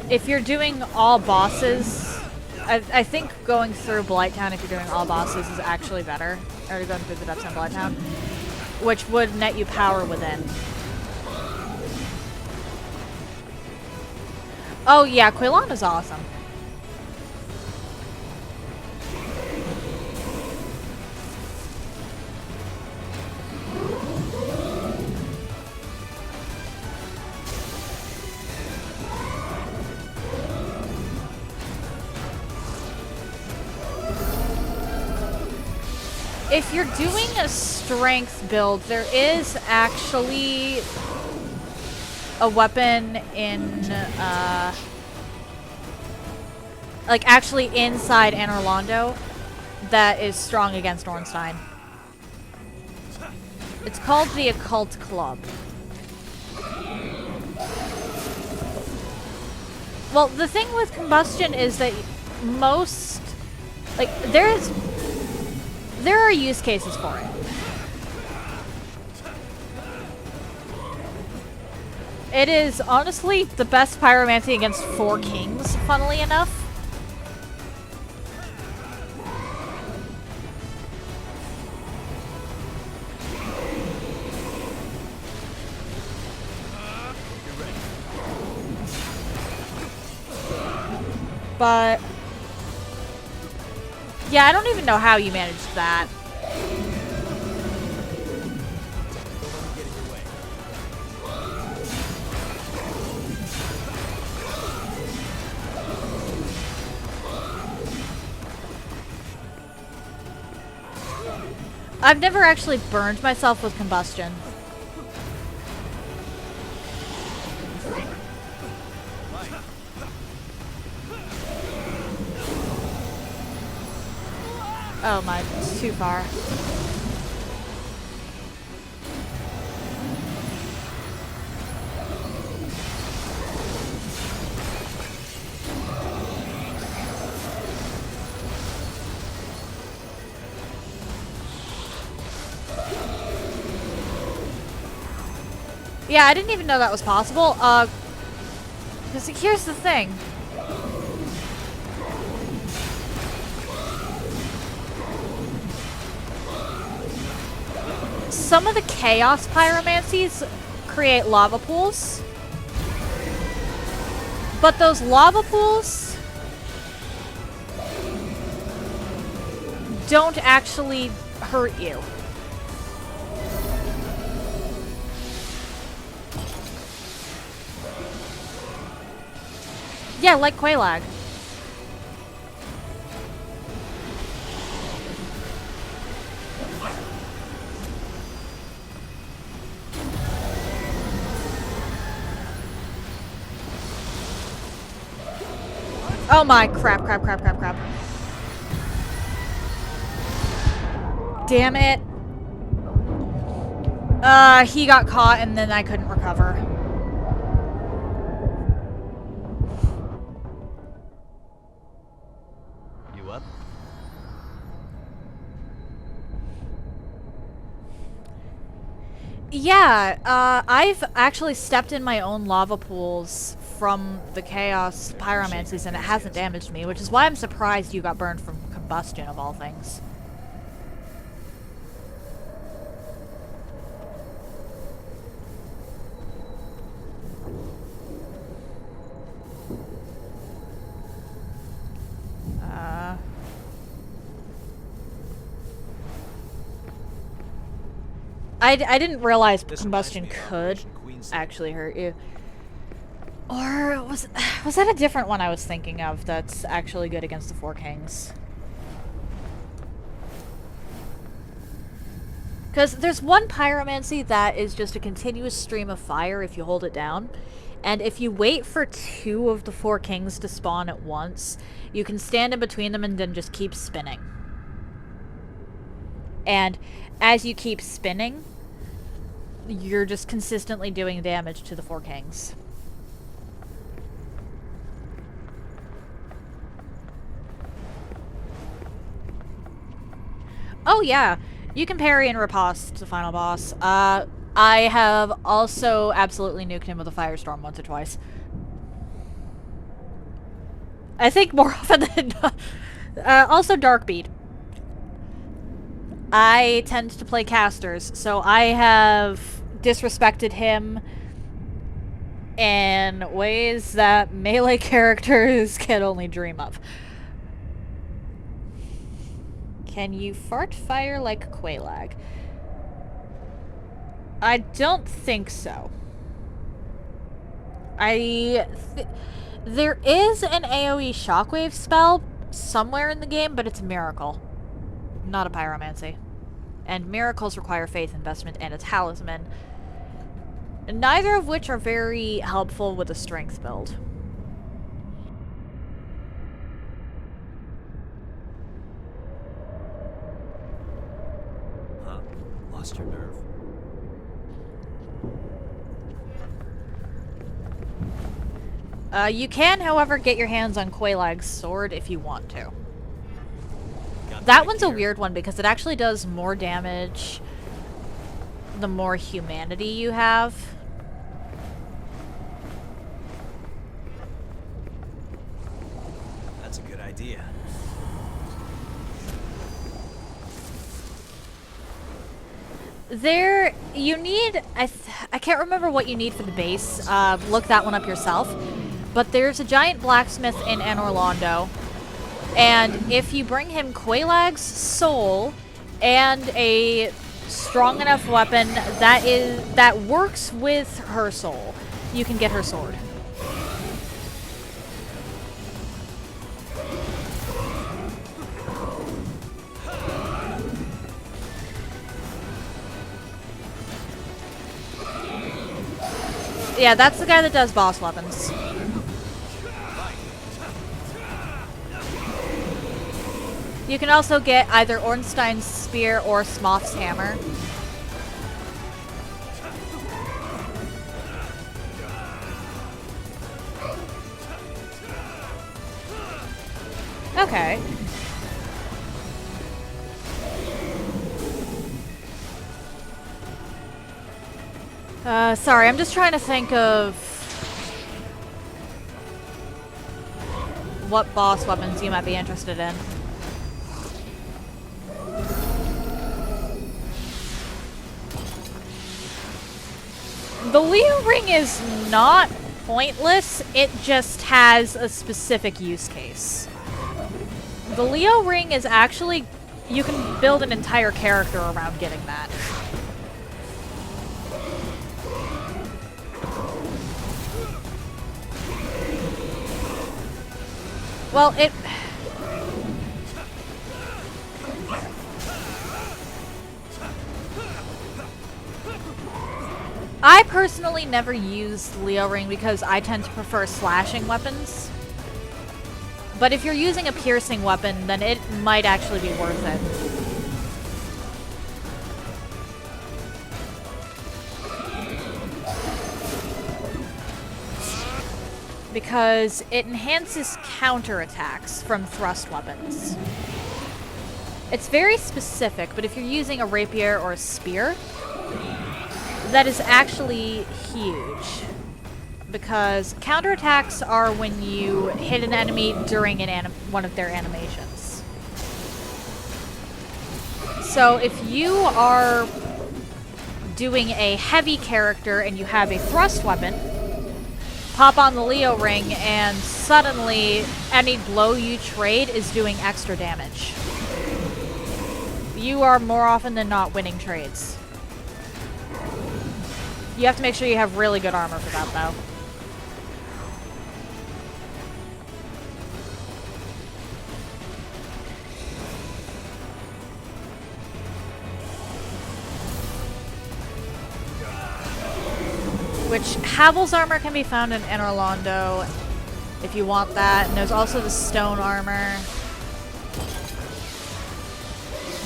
if you're doing all bosses, I think going through Blighttown if you're doing all bosses is actually better, or going through the depths in Blighttown, which would net you power within. Oh yeah, Quilon is awesome. If you're doing a strength build, there is actually a weapon in, like actually inside Anor Londo that is strong against Ornstein. It's called the Occult Club. Well, the thing with combustion is that most, like, there are use cases for it. It is honestly the best pyromancy against 4 kings, funnily enough. But yeah, I don't even know how you managed that. I've never actually burned myself with combustion. Oh my, it's too far. Yeah, I didn't even know that was possible. Because here's the thing. some of the chaos pyromancies create lava pools. But those lava pools don't actually hurt you. Yeah, like Quelaag. Oh my crap, crap, crap, crap, crap. Damn it. He got caught and then I couldn't recover. You up? Yeah, I've actually stepped in my own lava pools from the chaos pyromancies and it hasn't damaged me, which is why I'm surprised you got burned from combustion of all things. I didn't realize combustion could actually hurt you. Or was that a different one I was thinking of that's actually good against the Four Kings? Because there's one pyromancy that is just a continuous stream of fire if you hold it down. And if you wait for 2 of the 4 kings to spawn at once, you can stand in between them and then just keep spinning. And as you keep spinning, you're just consistently doing damage to the 4 kings. Oh yeah, you can parry and riposte the final boss. I have also absolutely nuked him with a firestorm once or twice. I think more often than not. Also Darkbeat. I tend to play casters, so I have disrespected him in ways that melee characters can only dream of. Can you fart fire like Quelaag? I don't think so. There is an AoE shockwave spell somewhere in the game, but it's a miracle, not a pyromancy. And miracles require faith investment and a talisman, neither of which are very helpful with a strength build. Huh? Lost your nerve. You can, however, get your hands on Quelaag's sword if you want to. Got That right one's a here. weird one because it actually does more damage the more humanity you have. That's a good idea. There, you need, I can't remember what you need for the base. Look that one up yourself. But there's a giant blacksmith in Anor Londo. And if you bring him Quelaag's soul and a strong enough weapon that works with her soul, you can get her sword. Yeah, that's the guy that does boss weapons. You can also get either Ornstein's spear or Smoth's hammer. Okay. Sorry, I'm just trying to think of what boss weapons you might be interested in. The Leo ring is not pointless, it just has a specific use case. The Leo ring is actually, you can build an entire character around getting that. Well, I personally never used Leo Ring because I tend to prefer slashing weapons. But if you're using a piercing weapon, then it might actually be worth it. Because it enhances counterattacks from thrust weapons. It's very specific, but if you're using a rapier or a spear, that is actually huge. Because counterattacks are when you hit an enemy during one of their animations. So if you are doing a heavy character and you have a thrust weapon, pop on the Leo ring and suddenly any blow you trade is doing extra damage. You are more often than not winning trades. You have to make sure you have really good armor for that though. Which Havel's armor can be found in Enorlando if you want that. And there's also the stone armor,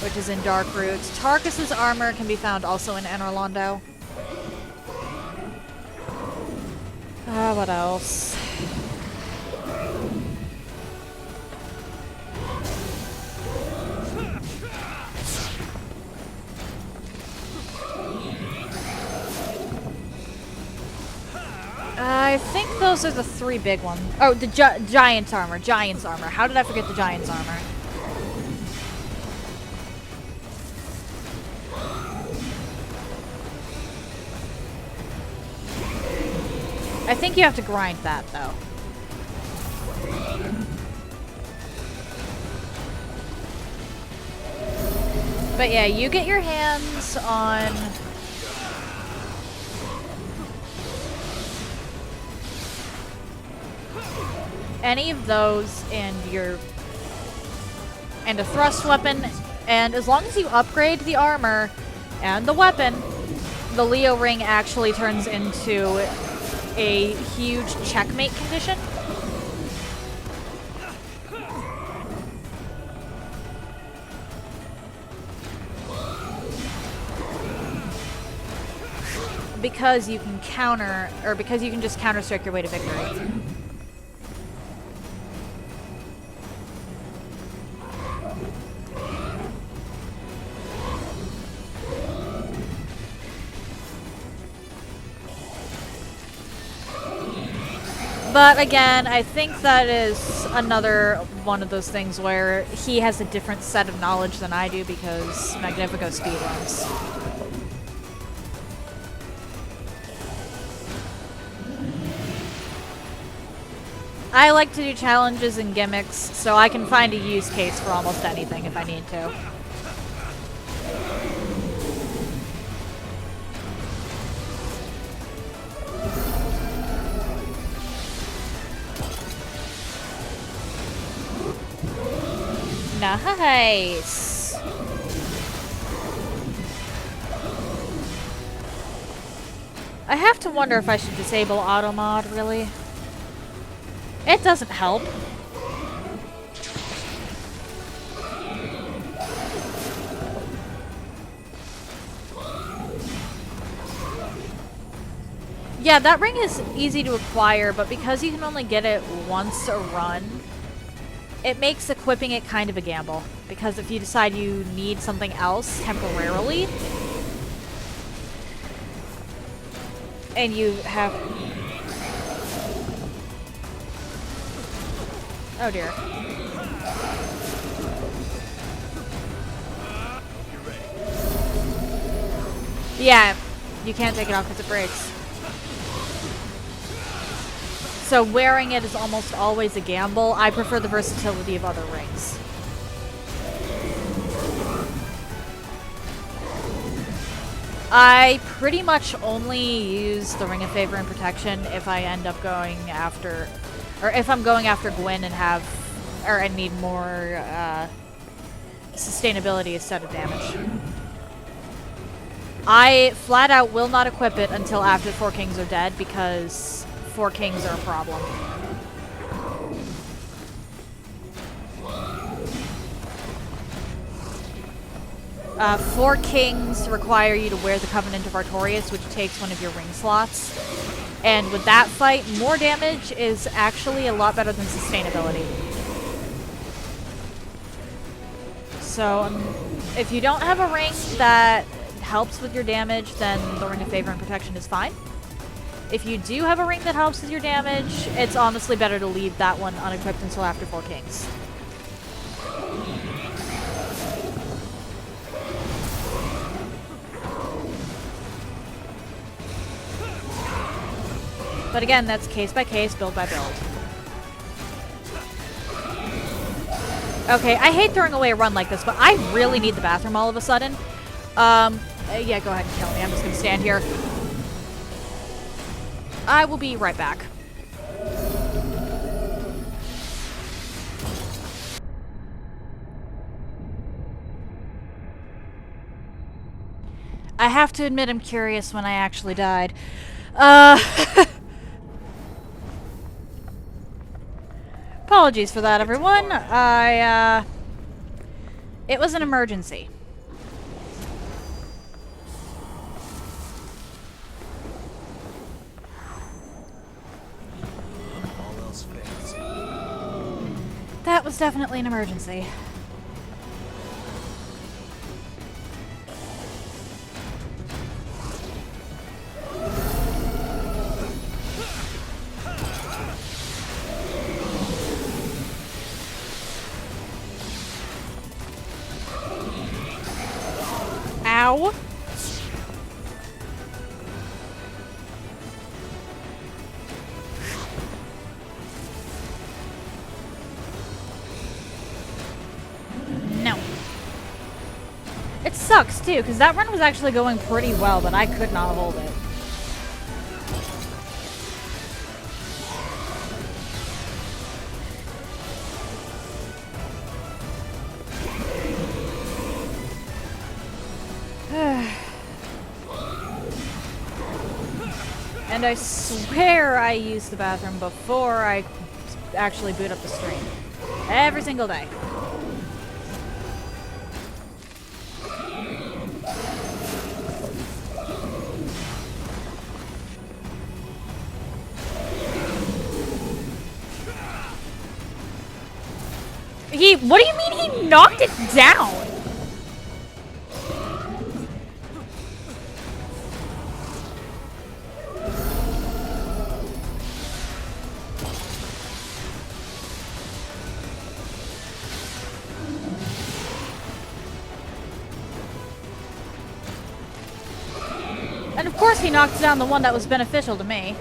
which is in Dark Roots. Tarkus's armor can be found also in Enorlando. What else? I think those are the three big ones. Oh, the Giant's armor. Giant's armor. How did I forget the Giant's armor? I think you have to grind that, though. But yeah, you get your hands on any of those and a thrust weapon, and as long as you upgrade the armor and the weapon, the Leo ring actually turns into a huge checkmate condition. Because you can counter, or because you can just counter-strike your way to victory. But again, I think that is another one of those things where he has a different set of knowledge than I do because Magnifico speedruns. I like to do challenges and gimmicks, so I can find a use case for almost anything if I need to. Nice. I have to wonder if I should disable auto mod, really. It doesn't help. Yeah, that ring is easy to acquire, but because you can only get it once a run, it makes equipping it kind of a gamble. Because if you decide you need something else temporarily, and you have... Oh dear. Yeah, you can't take it off because it breaks. So wearing it is almost always a gamble. I prefer the versatility of other rings. I pretty much only use the Ring of Favor and Protection if I end up going after, or if I'm going after Gwyn and have, or I need more sustainability instead of damage. I flat out will not equip it until after 4 kings are dead because 4 kings are a problem. Four kings require you to wear the Covenant of Artorias, which takes one of your ring slots. And with that fight, more damage is actually a lot better than sustainability. So, if you don't have a ring that helps with your damage, then the Ring of Favor and Protection is fine. If you do have a ring that helps with your damage, it's honestly better to leave that one unequipped until after 4 kings. But again, that's case by case, build by build. Okay, I hate throwing away a run like this, but I really need the bathroom all of a sudden. Yeah, go ahead and kill me. I'm just gonna stand here. I will be right back. I have to admit I'm curious when I actually died. Apologies for that, everyone. It was an emergency. All else fails. That was definitely an emergency. Ow. No. It sucks too, because that run was actually going pretty well, but I could not hold it. And I swear I use the bathroom before I actually boot up the stream. Every single day. What do you mean he knocked it down? And of course he knocked down the one that was beneficial to me.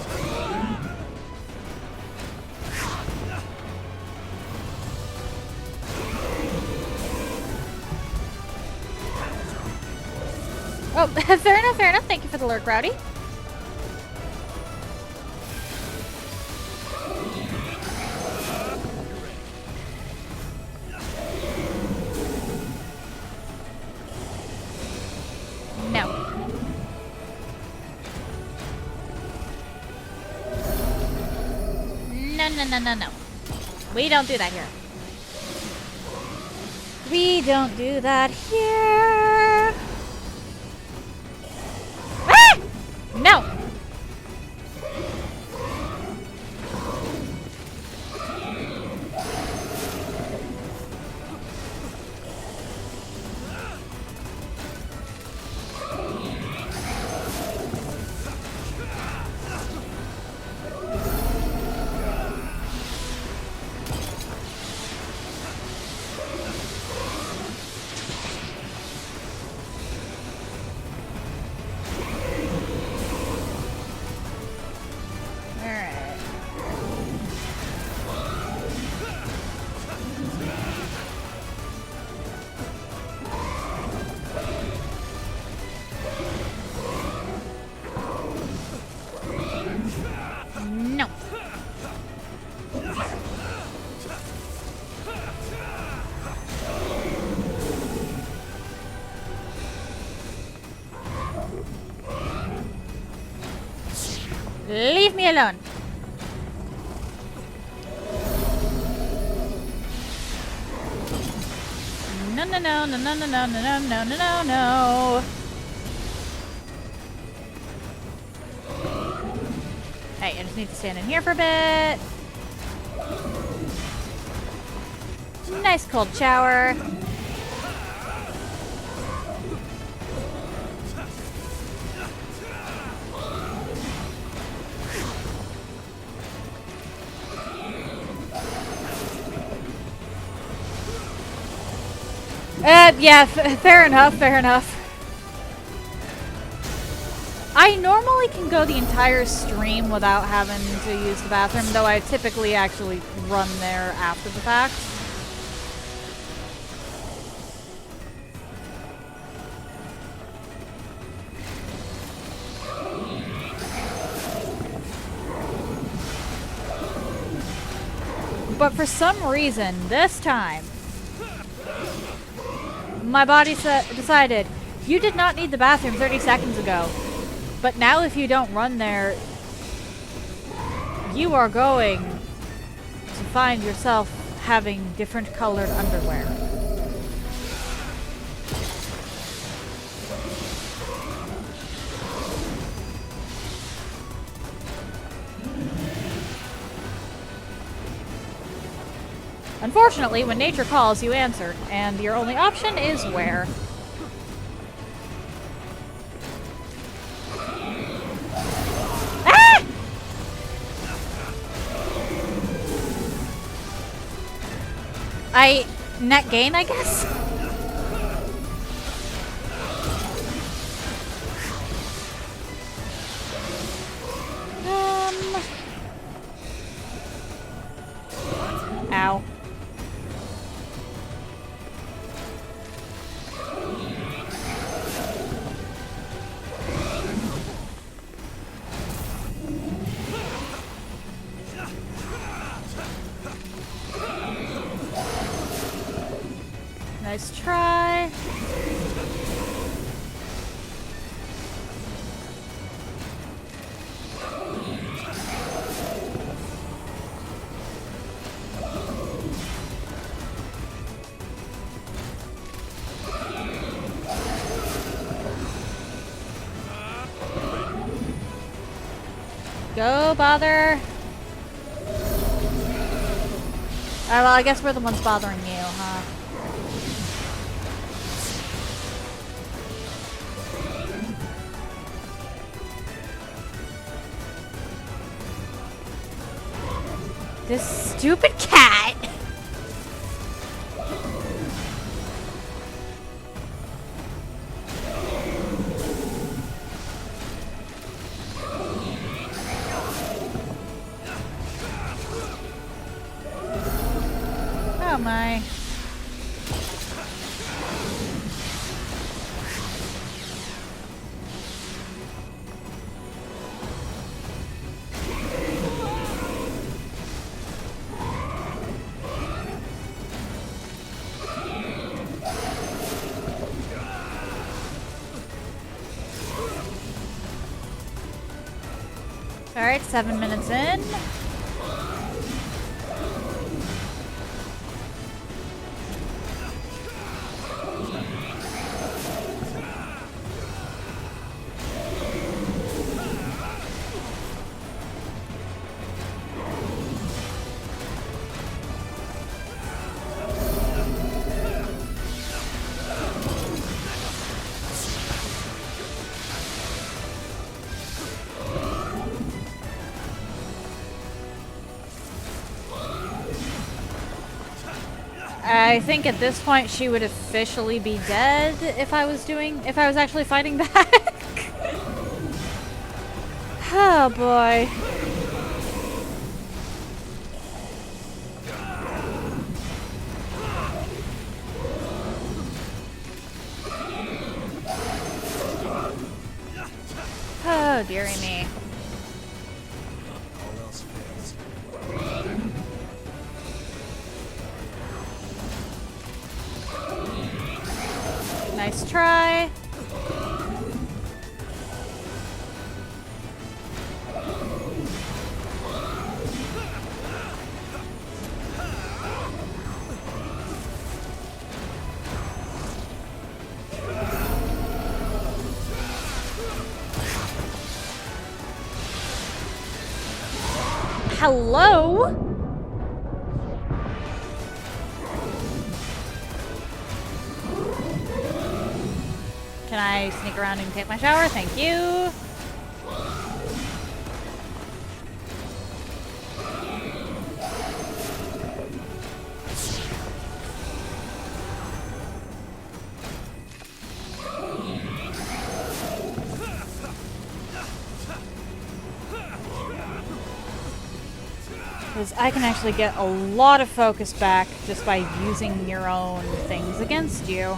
Oh, fair enough, fair enough. Thank you for the lurk, Rowdy. No. No. We don't do that here. We don't do that here. Ah! No. Leave me alone. No, no, no, no, no, no, no, no, no, no, no, no. Hey, I just need to stand in here for a bit. Nice cold shower. Yeah, fair enough, fair enough. I normally can go the entire stream without having to use the bathroom, though I typically actually run there after the fact. But for some reason, this time, my body decided, you did not need the bathroom 30 seconds ago. But now if you don't run there, you are going to find yourself having different colored underwear. Unfortunately, when nature calls, you answer, and your only option is where. Ah! Net gain, I guess? Ow. Nice try. Go bother. Well, I guess we're the ones bothering you, huh? This stupid cat! Oh my. Alright, 7 minutes in. I think at this point she would officially be dead if I was actually fighting back. Oh boy. Oh dearie me. All else fails. Nice try. Hello? Can I sneak around and take my shower? Thank you. Because I can actually get a lot of focus back just by using your own things against you.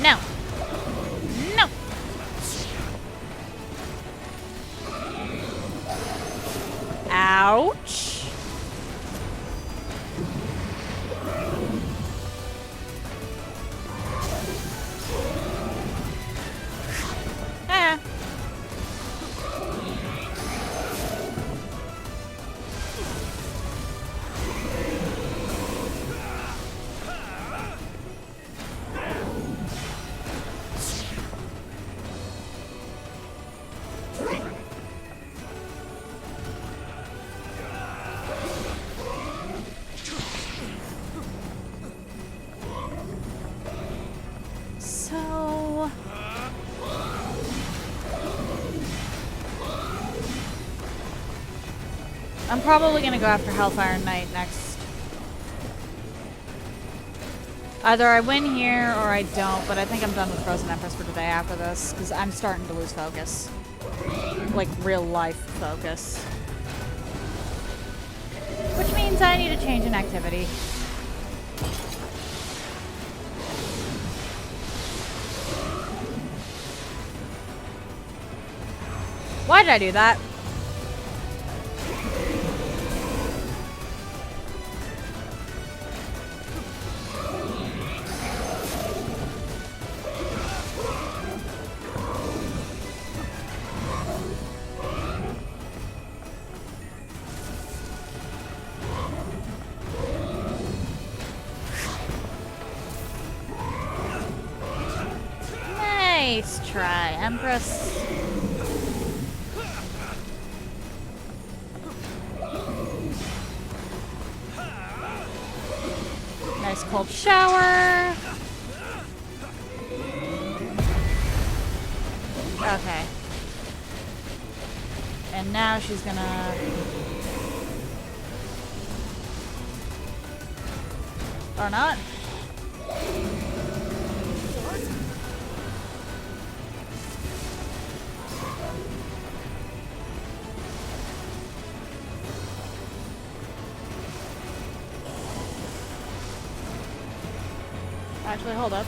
No. No. Ouch. Ah. So... I'm probably gonna go after Hellfire Knight next. Either I win here or I don't, but I think I'm done with Frozen Empress for today after this, because I'm starting to lose focus. Like, real life focus. Which means I need to change an activity. Why did I do that? Nice try, Empress. Nice cold shower. Okay. And now she's gonna... Or not. Actually, hold up.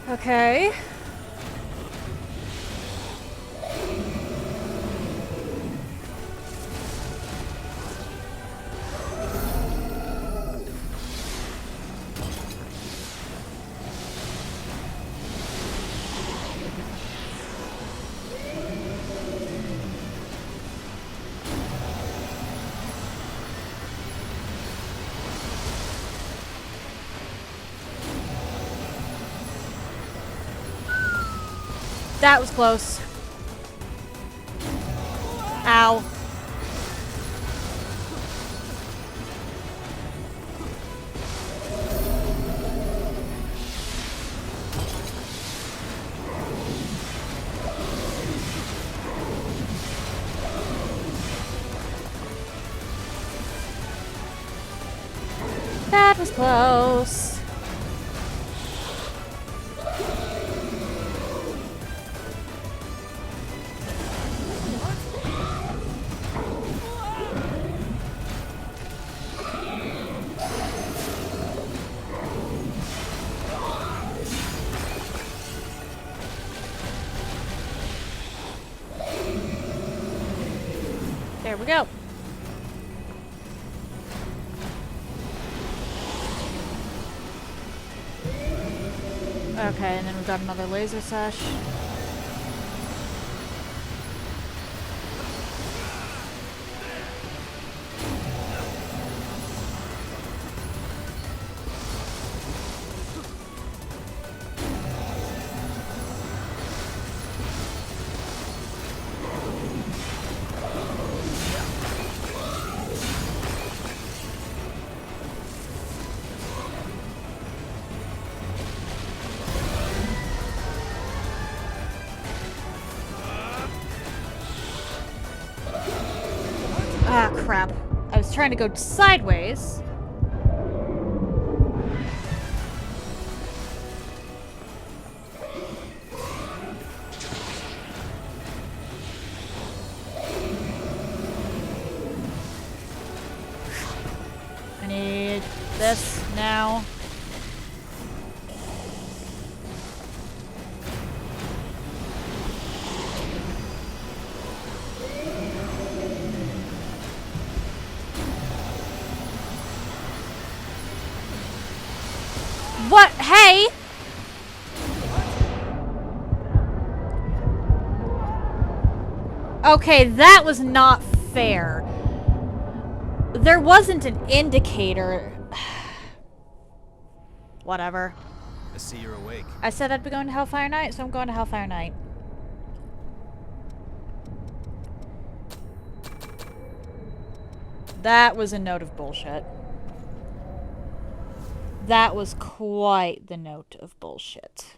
Okay. That was close. Ow. That was close. There we go. Okay, and then we've got another laser sesh. Ah, crap. I was trying to go sideways. I need this now. What? Hey! Okay, that was not fair. There wasn't an indicator. Whatever. I see you're awake. I said I'd be going to Hellfire Night, so I'm going to Hellfire Night. That was a note of bullshit. That was quite the note of bullshit.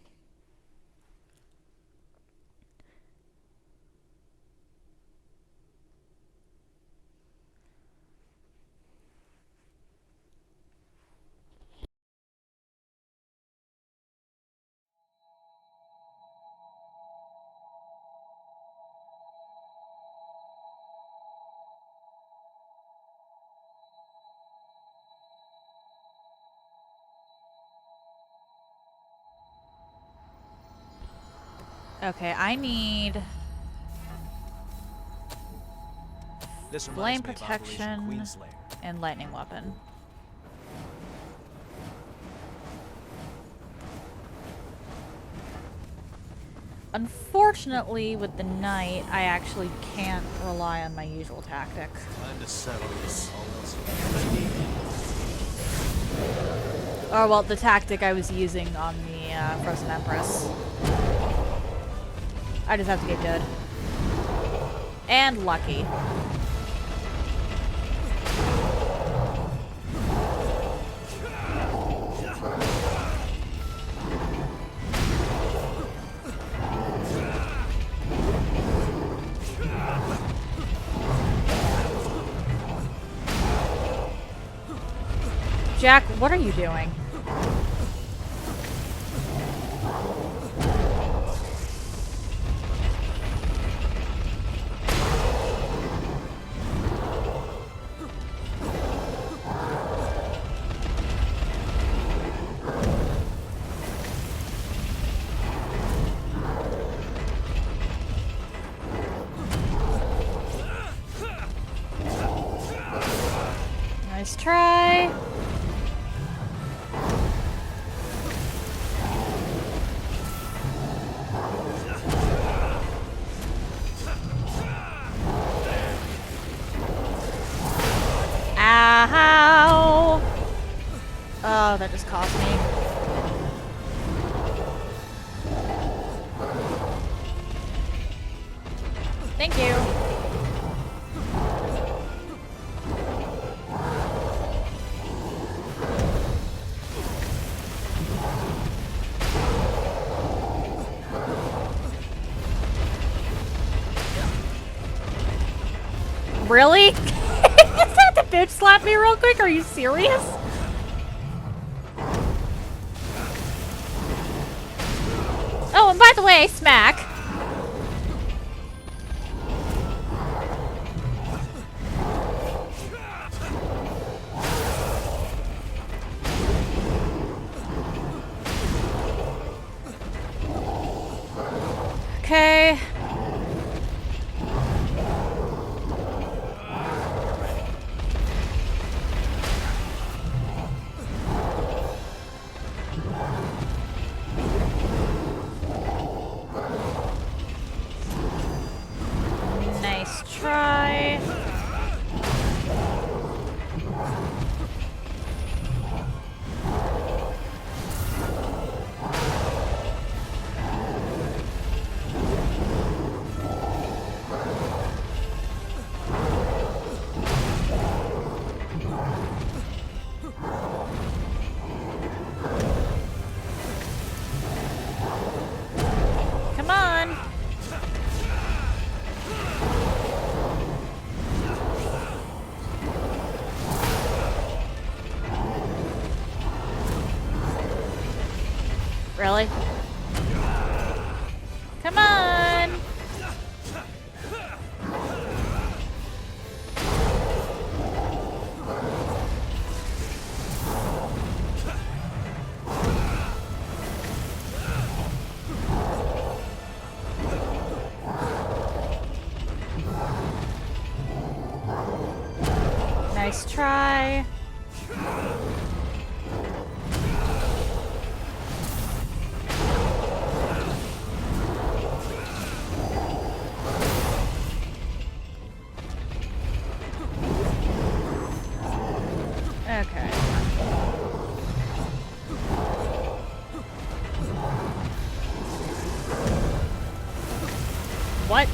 Okay, I need This flame reminds me of protection Operation Queenslayer. and lightning weapon. Unfortunately, with the knight, I actually can't rely on my usual tactic. Time to settle this. All else Or, well, the tactic I was using on the Frozen Empress. I just have to get good. And lucky. Jack, what are you doing? Nice try. Ow! Oh, that just cost me. Thank you. Really? Is that the bitch slap me real quick? Are you serious? Oh, and by the way, smack. Okay. Nice try. Okay. What?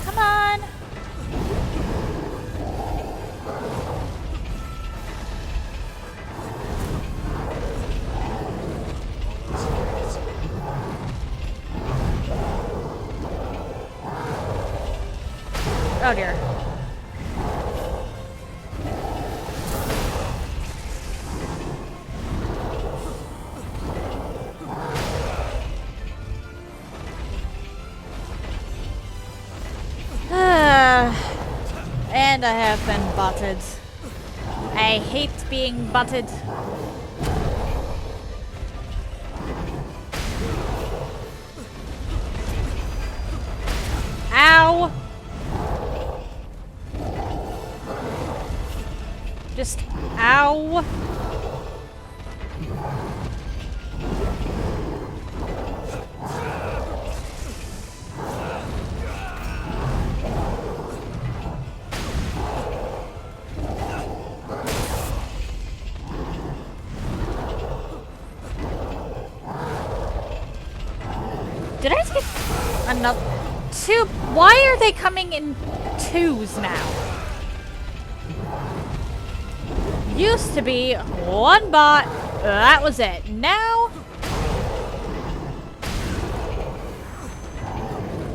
Come on. Oh dear. And I have been butted. I hate being butted. Ow! Just ow! Did I just get another two? Why are they coming in twos now? Used to be one bot. That was it. Now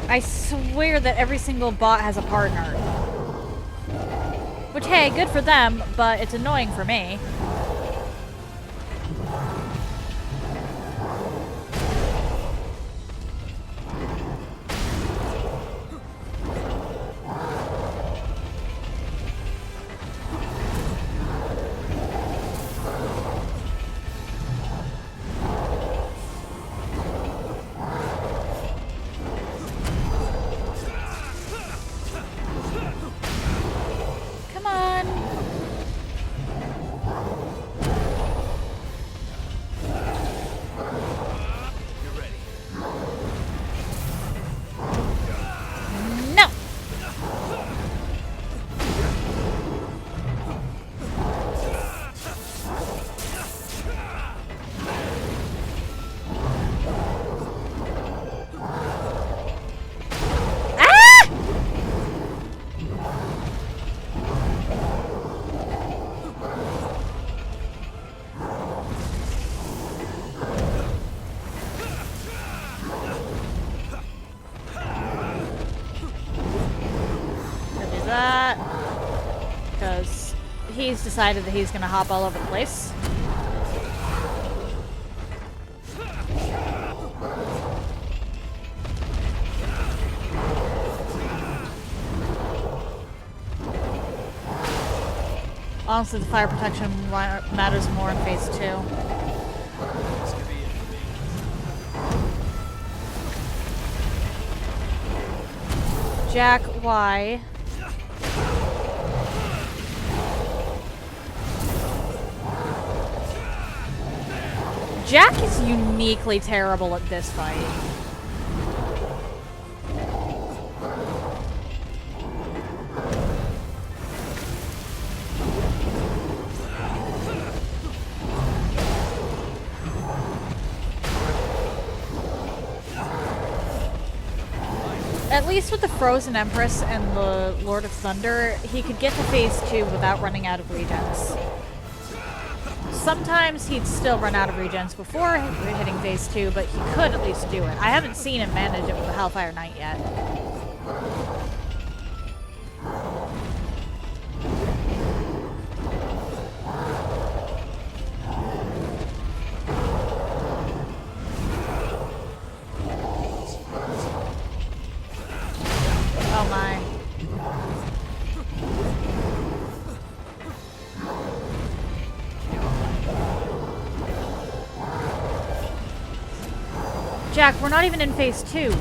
I swear that every single bot has a partner. Which, hey, good for them, but it's annoying for me. Come on. You're ready. No. Ah! Gonna do that. Because he's decided that he's gonna hop all over the place. Honestly, the fire protection matters more in phase 2. This could be it for me. Jack, why? Jack is uniquely terrible at this fight. At least with the Frozen Empress and the Lord of Thunder, he could get to phase 2 without running out of regens. Sometimes he'd still run out of regens before hitting phase 2, but he could at least do it. I haven't seen him manage it with the Hellfire Knight yet. Oh my. Jack, we're not even in phase 2.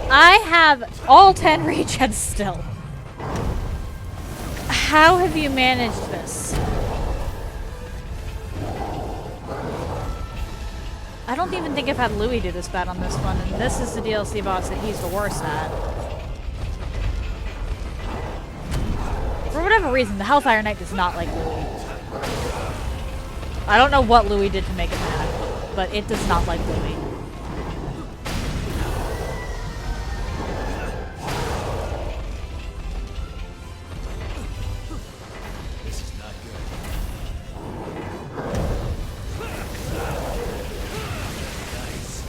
I have all 10 regens still. How have you managed this? I don't even think I've had Louis do this bad on this one, and this is the DLC boss that he's the worst at. For whatever reason, the Hellfire Knight does not like Louis. I don't know what Louis did to make it mad, but it does not like Louis. This is not good. Nice.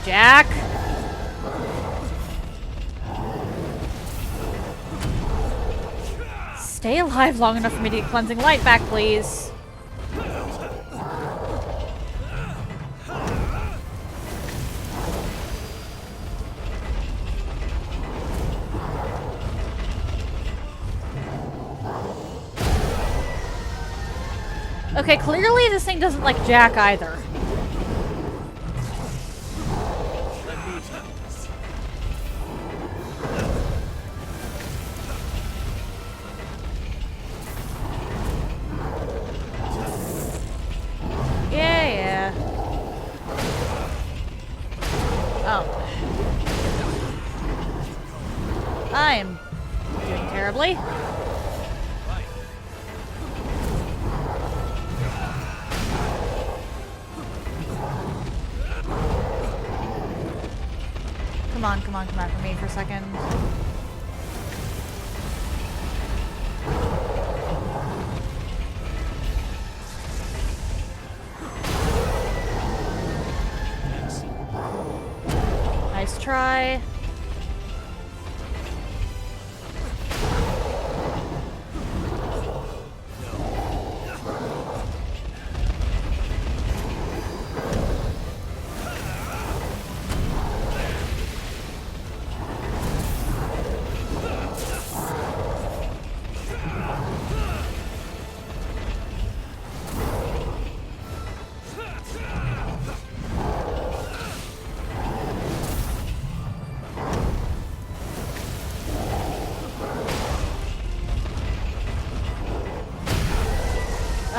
Jack! Stay alive long enough for me to get cleansing light back, please. Okay, clearly this thing doesn't like Jack either. Yeah. Oh. I am doing terribly. Come on for me for a second. Nice try.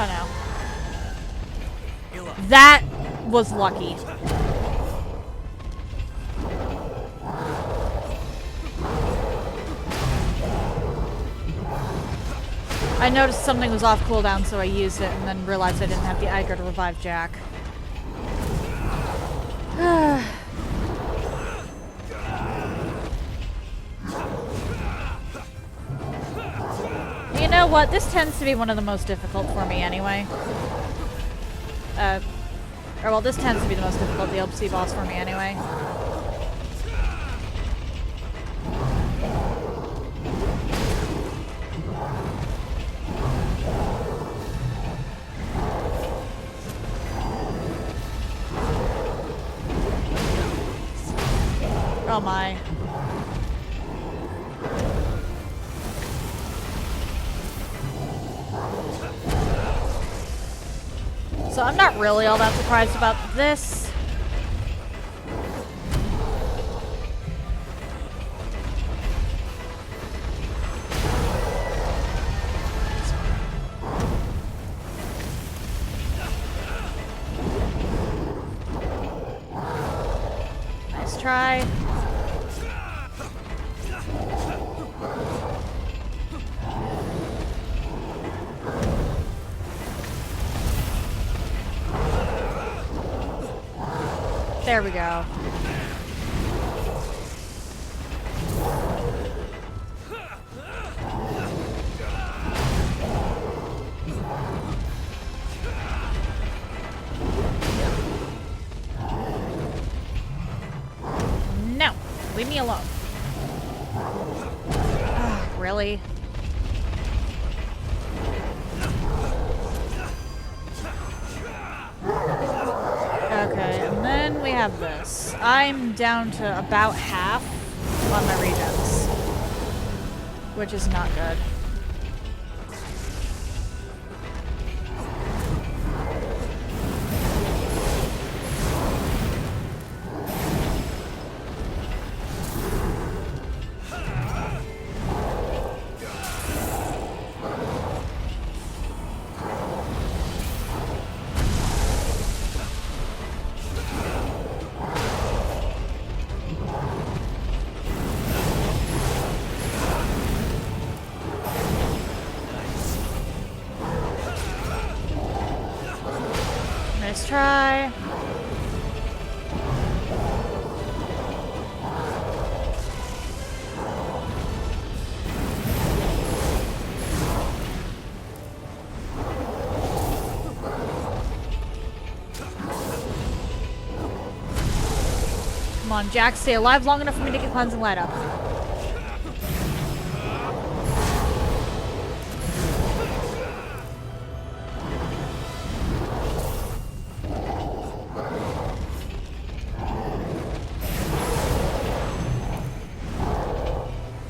Oh no. That was lucky. I noticed something was off cooldown, so I used it and then realized I didn't have the Iger to revive Jack. You know what? This tends to be one of the most difficult for me anyway. This tends to be the most difficult DLC boss for me anyway. Oh my. So I'm not really all that surprised about this. Nice try. There we go. No, leave me alone. Really? Okay, and then we have this. I'm down to about half. on my regens, which is not good. Nice try. Come on, Jack, stay alive long enough for me to get cleansing light up.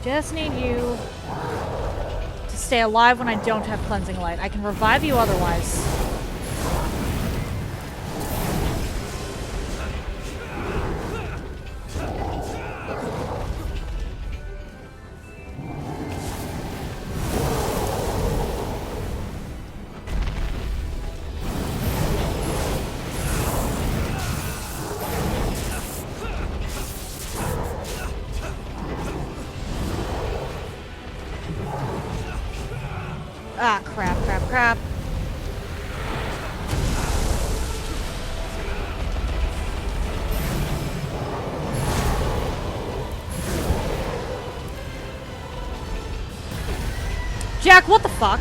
Just need you to stay alive when I don't have cleansing light. I can revive you otherwise. Ah, crap, crap, crap. Jack, what the fuck?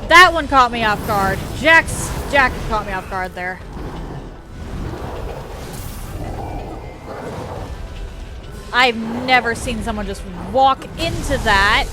That one caught me off guard. Jack caught me off guard there. I've never seen someone just walk into that.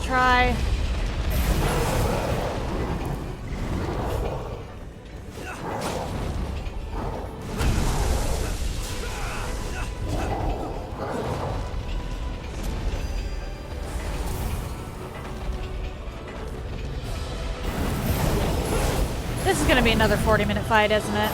Try. This is gonna be another 40-minute fight, isn't it?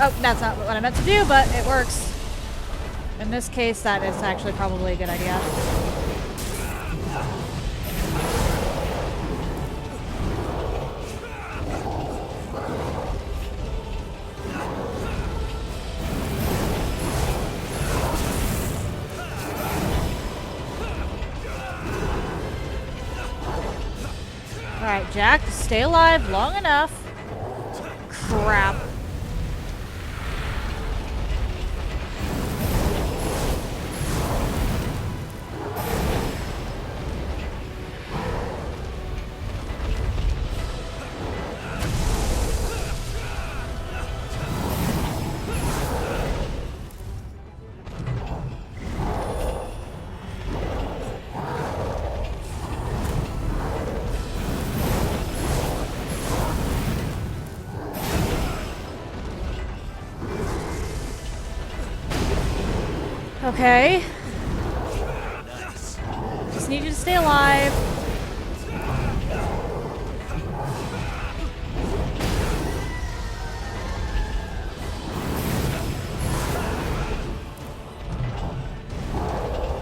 Oh, that's not what I meant to do, but it works. In this case, that is actually probably a good idea. Alright, Jack, stay alive long enough. Crap. Okay. Nice. Just need you to stay alive.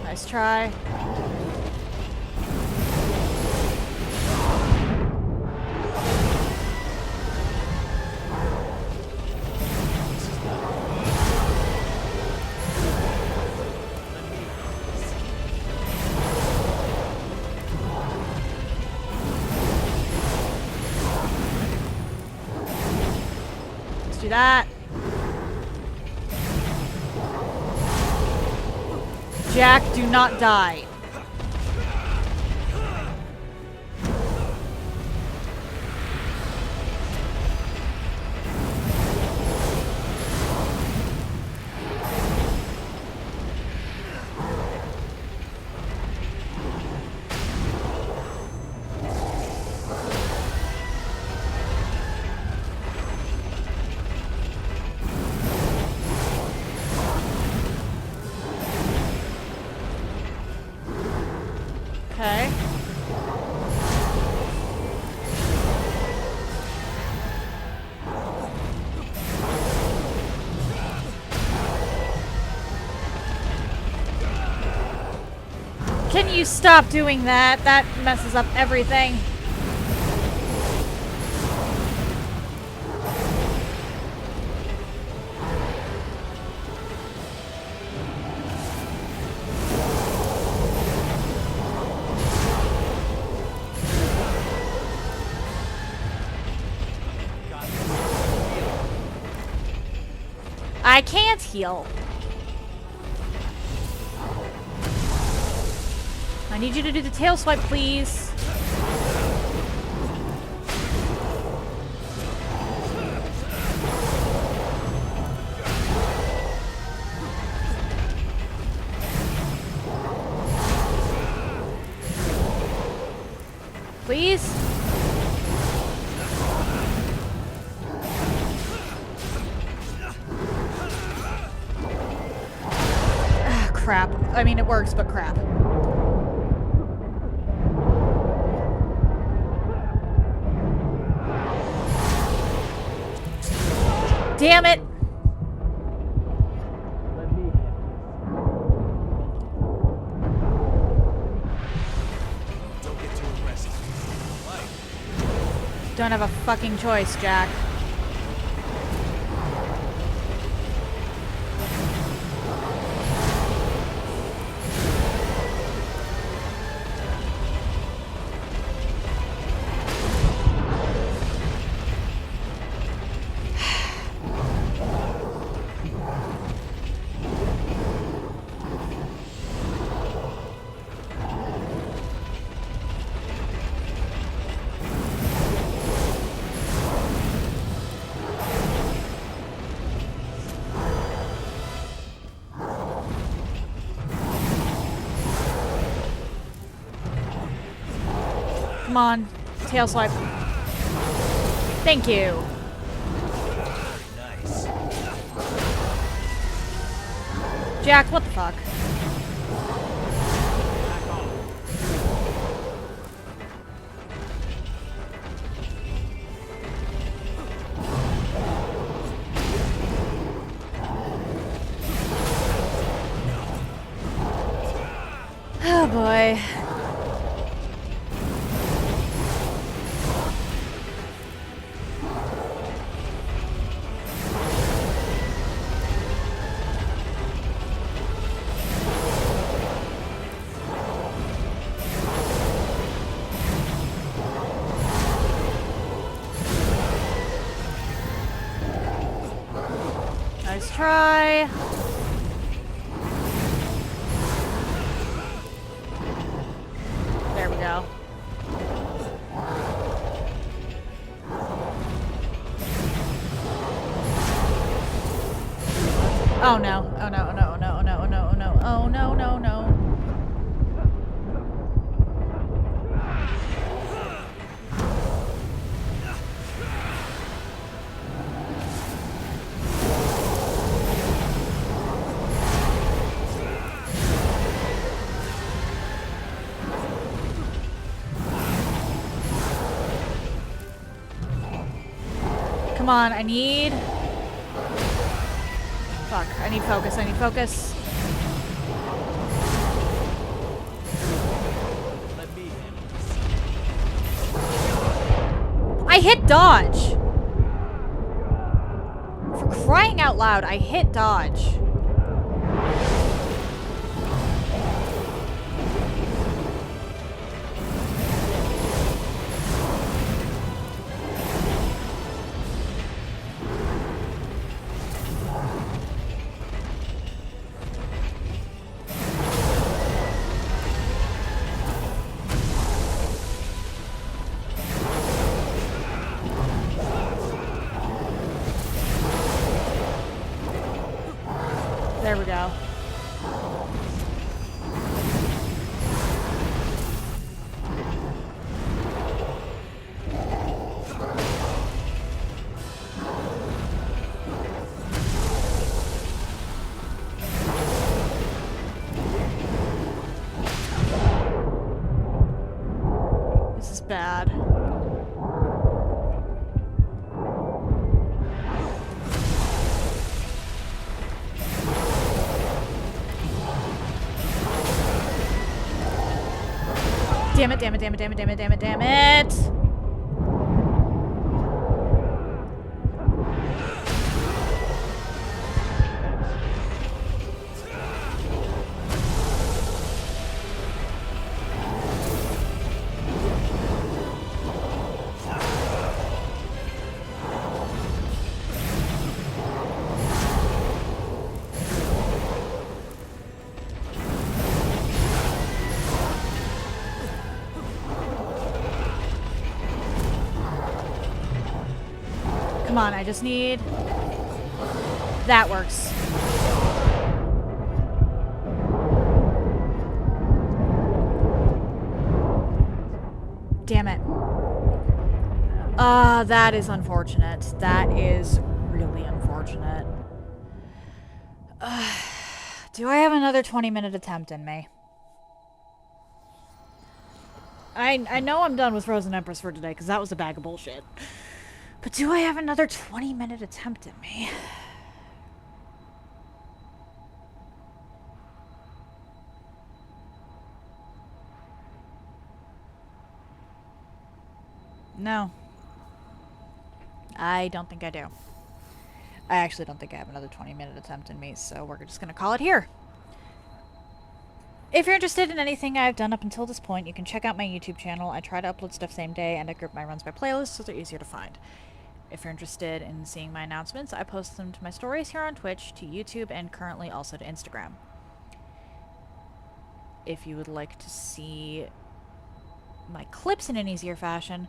Nice try. Let's do that. Jack, do not die. Okay. Can you stop doing that? That messes up everything. I can't heal. I need you to do the tail swipe, please. Please? Ah, crap. I mean, it works, but crap. Damn it! Don't get too aggressive. Right. Don't have a fucking choice, Jack. Come on. Tail swipe. Thank you. Nice. Jack, what the fuck? Oh boy. Nice try. There we go. Oh no. Oh no, oh no, oh no, oh no, oh no, oh no. Oh no, no, no. Come on, I need... Fuck, I need focus, I need focus. Let me handle this. I hit dodge! For crying out loud, I hit dodge. There we go. This is bad. Damn it, damn it, damn it, damn it, damn it, damn it, damn it! Come on, I just need... That works. Damn it. That is unfortunate. That is really unfortunate. Do I have another 20-minute attempt in me? I know I'm done with Frozen Empress for today, because that was a bag of bullshit. But do I have another 20-minute attempt in me? No. I don't think I do. I actually don't think I have another 20-minute attempt in me, so we're just gonna call it here. If you're interested in anything I've done up until this point, you can check out my YouTube channel. I try to upload stuff same day, and I group my runs by playlists so they're easier to find. If you're interested in seeing my announcements, I post them to my stories here on Twitch, to YouTube, and currently also to Instagram. If you would like to see my clips in an easier fashion,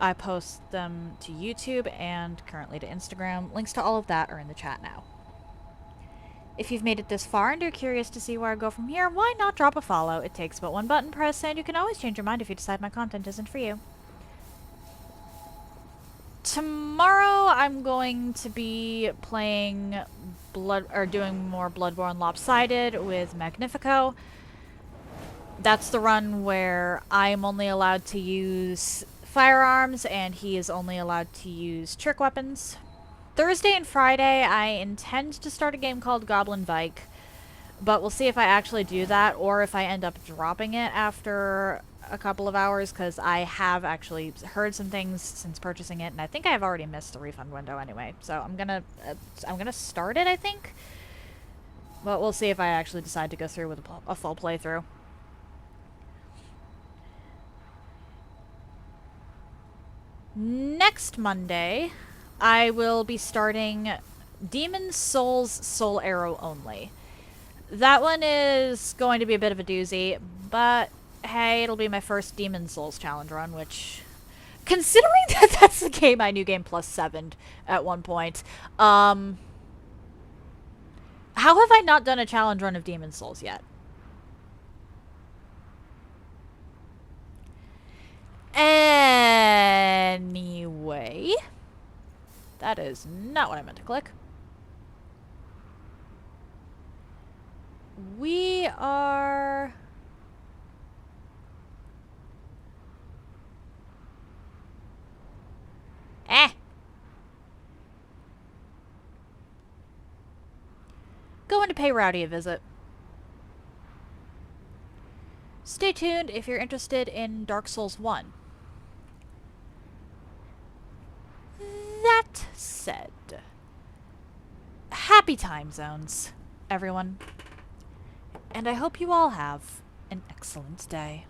I post them to YouTube and currently to Instagram. Links to all of that are in the chat now. If you've made it this far and are curious to see where I go from here, why not drop a follow? It takes but one button press, and you can always change your mind if you decide my content isn't for you. Tomorrow I'm going to be playing doing more Bloodborne Lopsided with Magnifico. That's the run where I'm only allowed to use firearms and he is only allowed to use trick weapons. Thursday and Friday I intend to start a game called Goblin Vike, but we'll see if I actually do that or if I end up dropping it after a couple of hours, because I have actually heard some things since purchasing it, and I think I've already missed the refund window anyway. So I'm gonna start it, I think. But we'll see if I actually decide to go through with a full playthrough. Next Monday, I will be starting Demon's Souls Soul Arrow only. That one is going to be a bit of a doozy, but hey, it'll be my first Demon's Souls challenge run, which, considering that that's the game I New Game Plus 7'd at one point, how have I not done a challenge run of Demon's Souls yet? Anyway, that is not what I meant to click. We are... going to pay Rowdy a visit. Stay tuned if you're interested in Dark Souls 1. That said, happy time zones, everyone. And I hope you all have an excellent day.